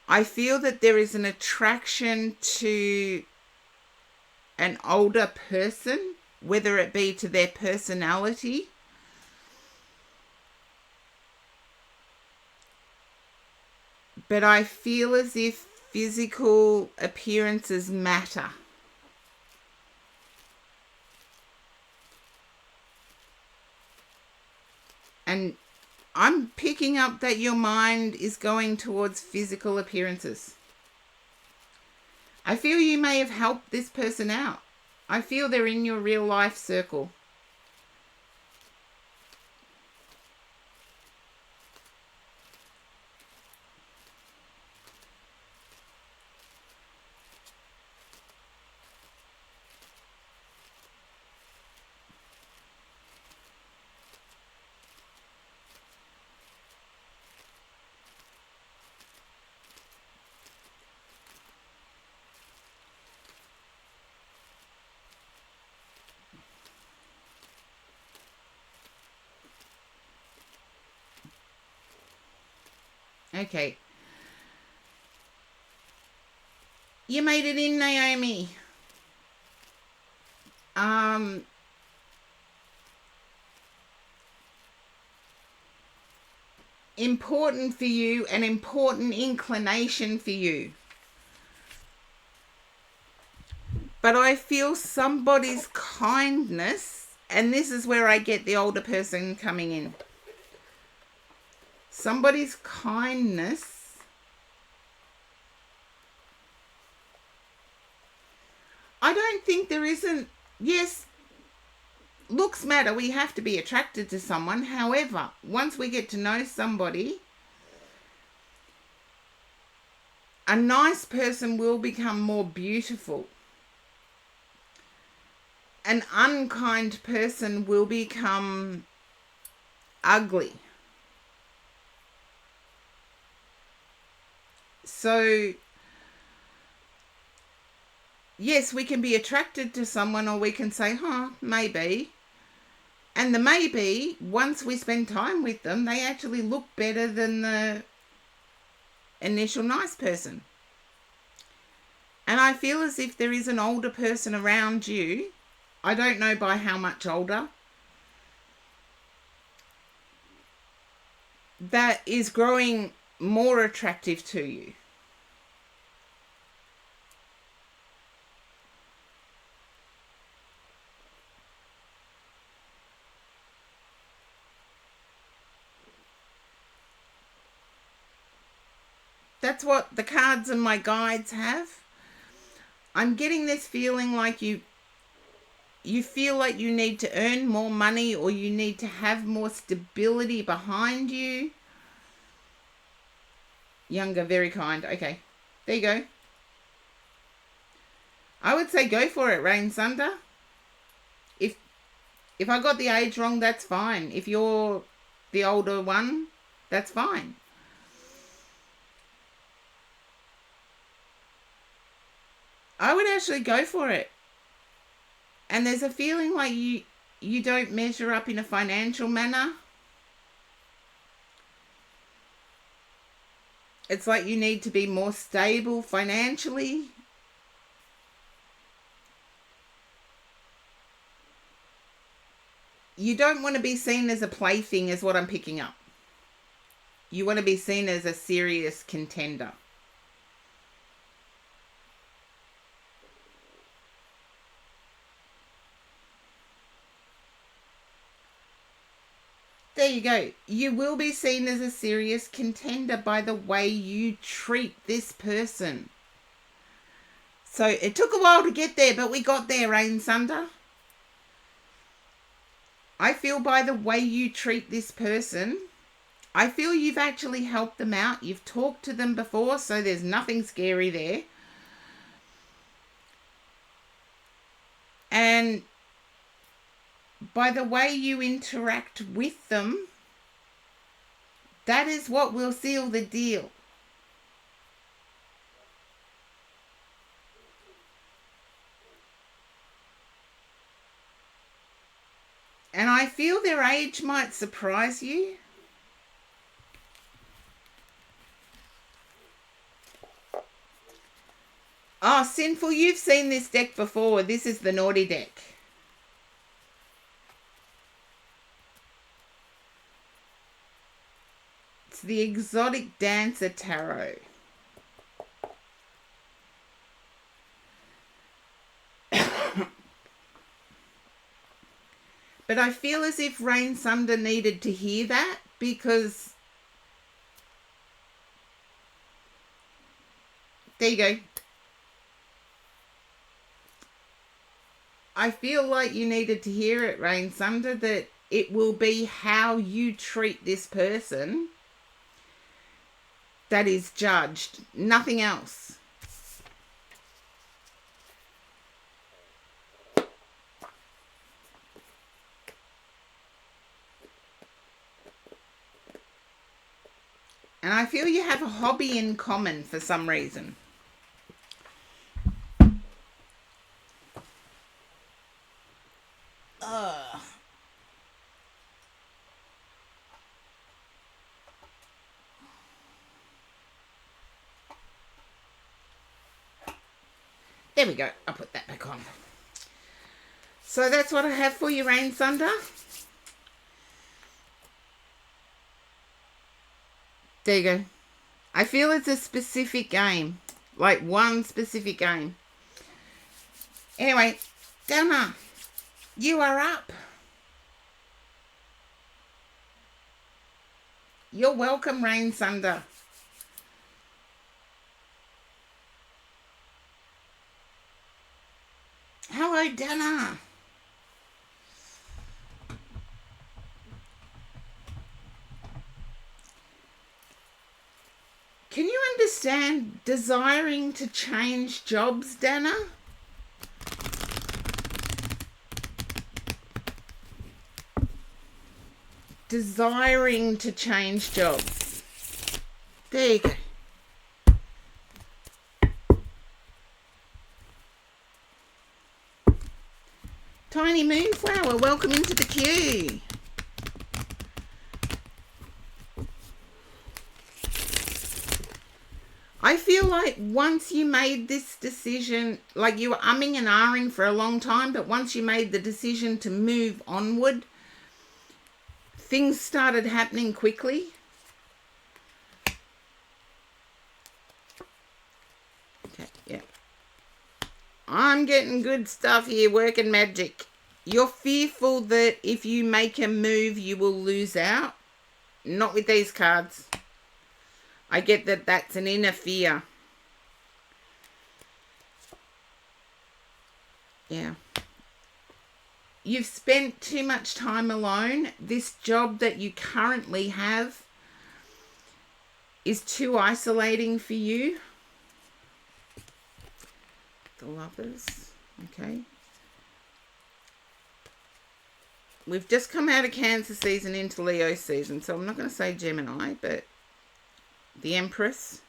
I feel that there is an attraction to an older person, whether it be to their personality. But I feel as if physical appearances matter. And I'm picking up that your mind is going towards physical appearances. I feel you may have helped this person out. I feel they're in your real life circle. Okay. You made it in, Naomi. Important for you, an important inclination for you. But I feel somebody's kindness, and this is where I get the older person coming in. Somebody's kindness I don't think there isn't. Yes, looks matter. We have to be attracted to someone. However, once we get to know somebody, a nice person will become more beautiful. An unkind person will become ugly. So, yes, we can be attracted to someone, or we can say, maybe. And the maybe, once we spend time with them, they actually look better than the initial nice person. And I feel as if there is an older person around you. I don't know by how much older, that is growing more attractive to you. That's what the cards and my guides have. I'm getting this feeling like you feel like you need to earn more money, or you need to have more stability behind you. Younger, very kind. Okay, there you go. I would say go for it, Rain Sunder. If I got the age wrong, that's fine. If you're the older one, that's fine. I would actually go for it. And there's a feeling like you don't measure up in a financial manner. It's like you need to be more stable financially. You don't want to be seen as a plaything, is what I'm picking up. You want to be seen as a serious contender. you go. You will be seen as a serious contender by the way you treat this person. So it took a while to get there, but we got there, Rain Sunder. I feel by the way you treat this person, I feel you've actually helped them out. You've talked to them before, so there's nothing scary there. And by the way you interact with them, that is what will seal the deal. And I feel their age might surprise you. Oh, Sinful, you've seen this deck before. This is the naughty deck. It's the Exotic Dancer Tarot. But I feel as if Rain Sunder needed to hear that, because there you go. I feel like you needed to hear it, Rain Sunder, that it will be how you treat this person that is judged, nothing else. And I feel you have a hobby in common for some reason. There we go. I'll put that back on. So that's what I have for you, Rain Sunder. There you go. I feel it's a specific game. Like one specific game. Anyway, Dana, you are up. You're welcome, Rain Sunder. Hello, Dana. Can you understand desiring to change jobs, Dana? Desiring to change jobs. There you go. Tiny Moonflower, welcome into the queue. I feel like once you made this decision, like you were umming and ahhing for a long time, but once you made the decision to move onward, things started happening quickly. Okay, yeah. I'm getting good stuff here, working magic. You're fearful that if you make a move, you will lose out. Not with these cards. I get that that's an inner fear. Yeah. You've spent too much time alone. This job that you currently have is too isolating for you. The Lovers. Okay. We've just come out of Cancer season into Leo season, so I'm not going to say Gemini, but the Empress.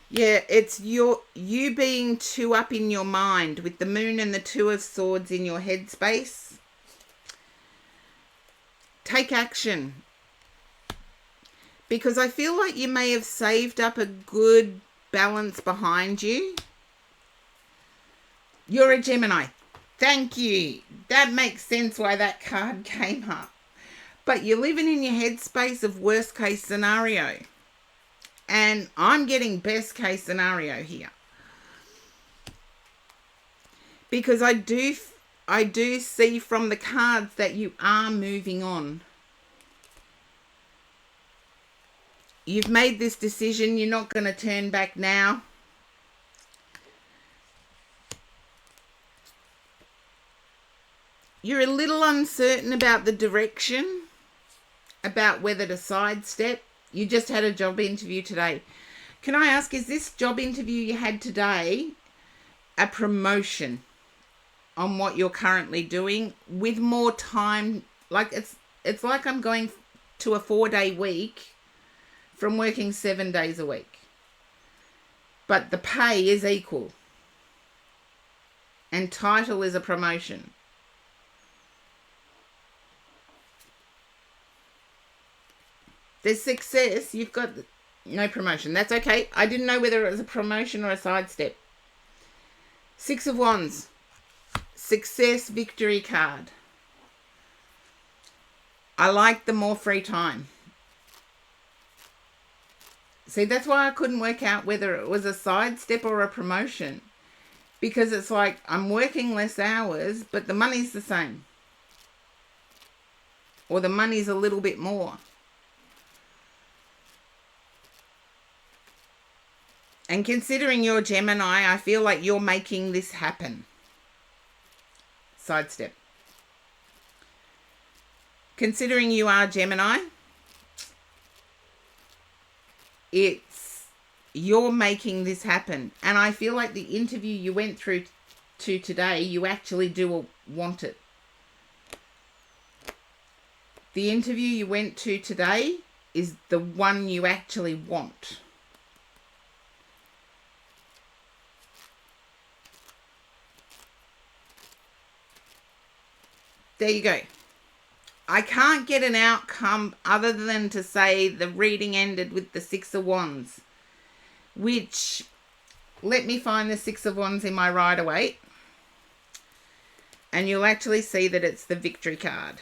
Yeah, it's you being too up in your mind with the Moon and the Two of Swords in your headspace. Take action. Because I feel like you may have saved up a good balance behind you. You're a Gemini. Thank you. That makes sense why that card came up. But you're living in your headspace of worst case scenario. And I'm getting best case scenario here. Because I do see from the cards that you are moving on. You've made this decision. You're not going to turn back now. You're a little uncertain about the direction, about whether to sidestep. You just had a job interview today. Can I ask, is this job interview you had today a promotion on what you're currently doing with more time? Like it's like I'm going to a 4-day week from working 7 days a week. But the pay is equal. And title is a promotion. There's success. You've got no promotion. That's okay. I didn't know whether it was a promotion or a sidestep. 6 of Wands. Success victory card. I like the more free time. See, that's why I couldn't work out whether it was a sidestep or a promotion. Because it's like I'm working less hours, but the money's the same. Or the money's a little bit more. And considering you're Gemini, I feel like you're making this happen. Sidestep. Considering you are Gemini, you're making this happen. And I feel like the interview you went through to today, you actually do want it. The interview you went to today is the one you actually want. There you go. I can't get an outcome other than to say the reading ended with the 6 of Wands. Which, let me find the 6 of Wands in my Rider-Waite. And you'll actually see that it's the victory card.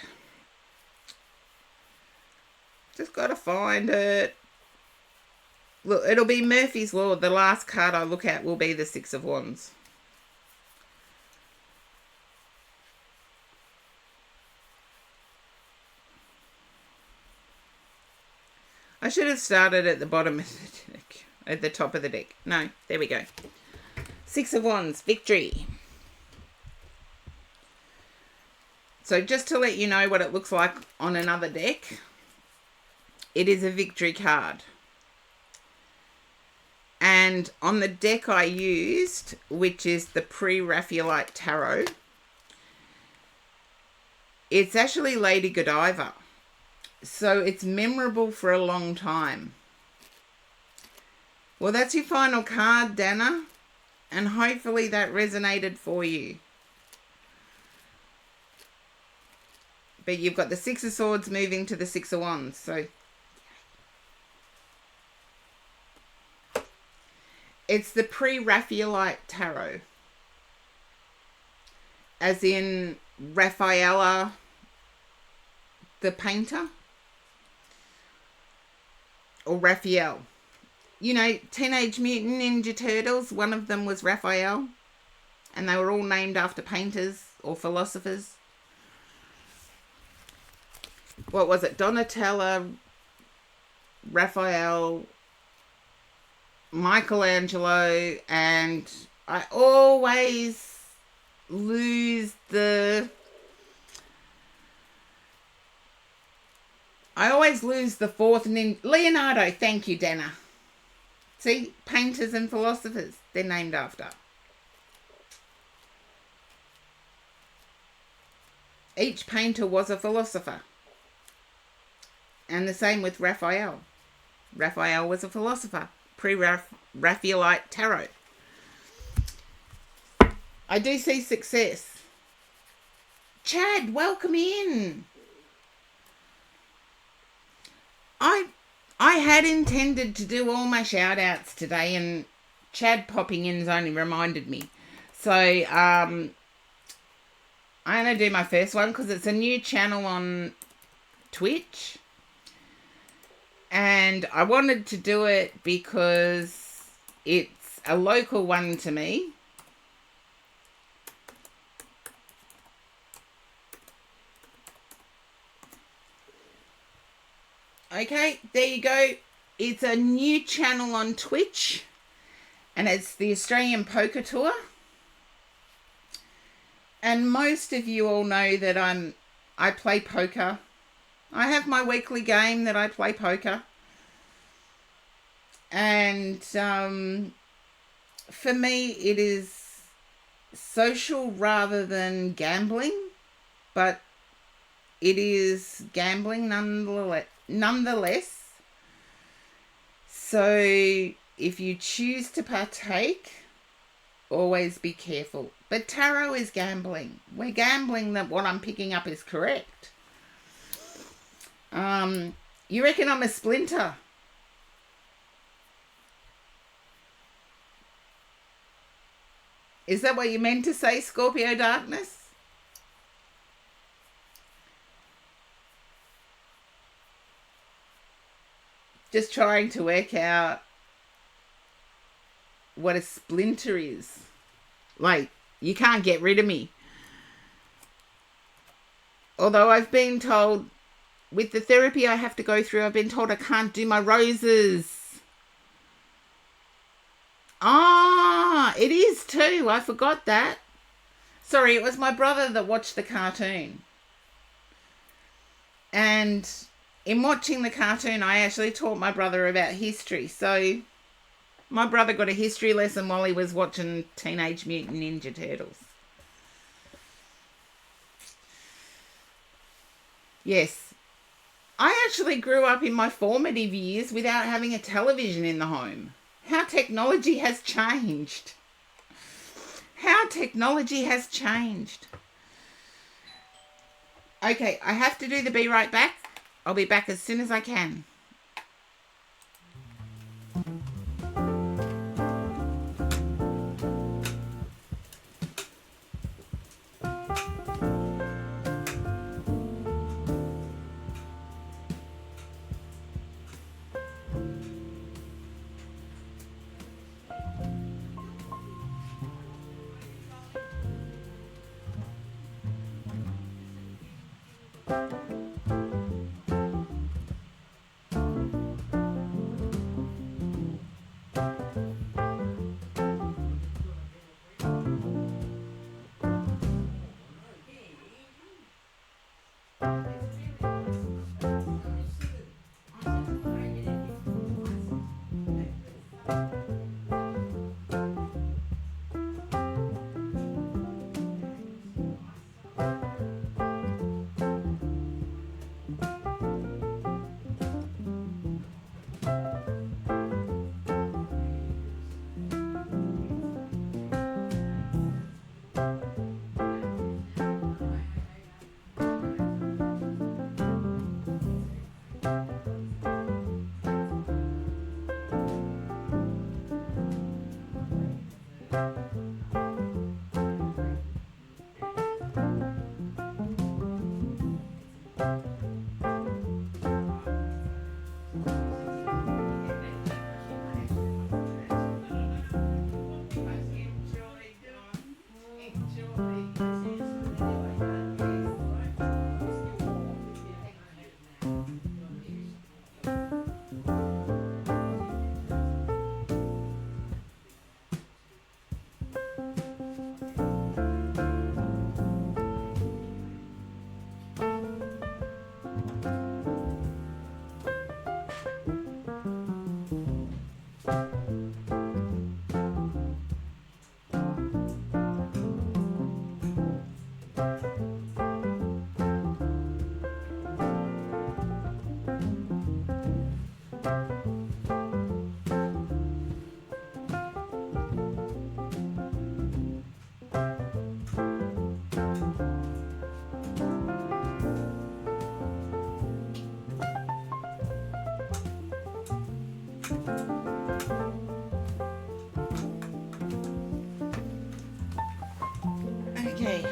Just got to find it. Look, it'll be Murphy's Law. The last card I look at will be the 6 of Wands. I should have started at the bottom of the deck, at the top of the deck. No, there we go. 6 of Wands, victory. So just to let you know what it looks like on another deck, it is a victory card. And on the deck I used, which is the Pre-Raphaelite Tarot, it's actually Lady Godiva. So it's memorable for a long time. Well, that's your final card, Dana. And hopefully that resonated for you. But you've got the 6 of Swords moving to the 6 of Wands. So it's the Pre-Raphaelite Tarot. As in Raphaella, the painter. Or Raphael. You know, Teenage Mutant Ninja Turtles, one of them was Raphael. And they were all named after painters or philosophers. What was it? Donatello, Raphael, Michelangelo, and I always lose the fourth Leonardo. Thank you, Dana. See, painters and philosophers, they're named after. Each painter was a philosopher. And the same with Raphael. Raphael was a philosopher. Pre-Raphaelite Tarot. I do see success. Chad, welcome in. I had intended to do all my shout outs today, and Chad popping in has only reminded me. So I'm going to do my first one because it's a new channel on Twitch. And I wanted to do it because it's a local one to me. Okay, there you go. It's a new channel on Twitch, and it's the Australian Poker Tour. And most of you all know that I play poker. I have my weekly game that I play poker. And for me, it is social rather than gambling, but it is gambling nonetheless. So if you choose to partake, always be careful. But tarot is gambling. We're gambling that what I'm picking up is correct. You reckon I'm a splinter? Is that what you meant to say, Scorpio Darkness? Just trying to work out what a splinter is. Like, you can't get rid of me. Although I've been told, with the therapy I have to go through, I've been told I can't do my roses. Ah, it is too. I forgot that. Sorry, it was my brother that watched the cartoon. And in watching the cartoon, I actually taught my brother about history. So my brother got a history lesson while he was watching Teenage Mutant Ninja Turtles. Yes. I actually grew up in my formative years without having a television in the home. How technology has changed. How technology has changed. Okay, I have to do the be right back. I'll be back as soon as I can. Okay.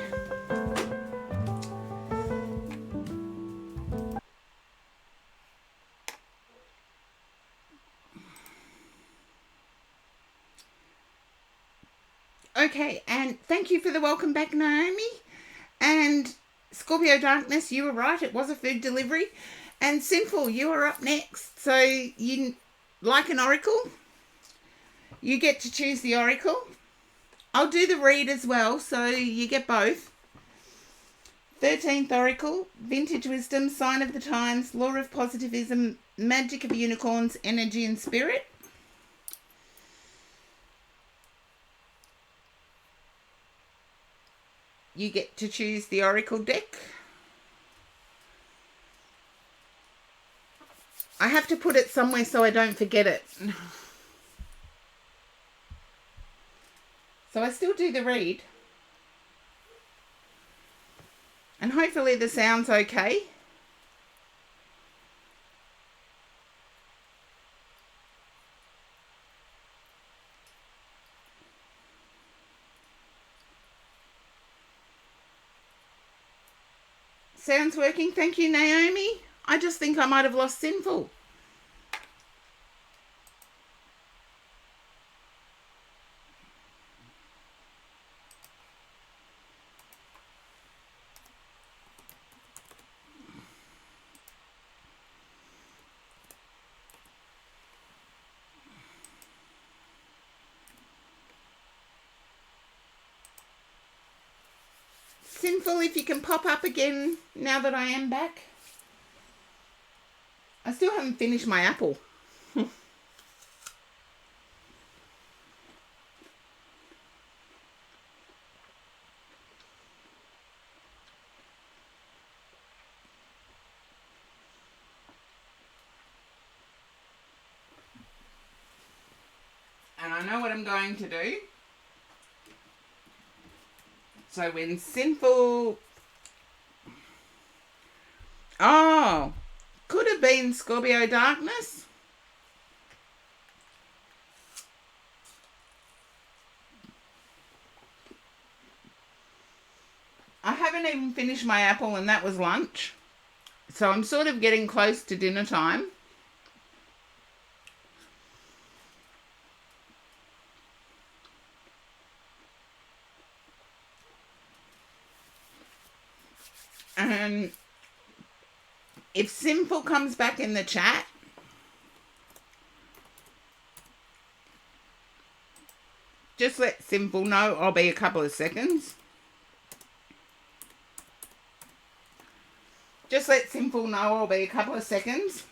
Okay, and thank you for the welcome back, Naomi. And Scorpio Darkness, you were right. It was a food delivery. And Sinful, you are up next. So you like an oracle, you get to choose the oracle. I'll do the read as well, so you get both. 13th Oracle, Vintage Wisdom, Sign of the Times, Law of Positivism, Magic of Unicorns, Energy and Spirit. You get to choose the Oracle deck. I have to put it somewhere so I don't forget it. So I still do the read. And hopefully the sound's okay. Sounds working. Thank you, Naomi. I just think I might have lost Sinful. Sinful, if you can pop up again now that I am back. I still haven't finished my apple. And I know what I'm going to do. So when Sinful... Oh, could have been Scorpio Darkness. I haven't even finished my apple and that was lunch. So I'm sort of getting close to dinner time. And if Sinful comes back in the chat, just let Sinful know. I'll be a couple of seconds. Just let Sinful know I'll be a couple of seconds.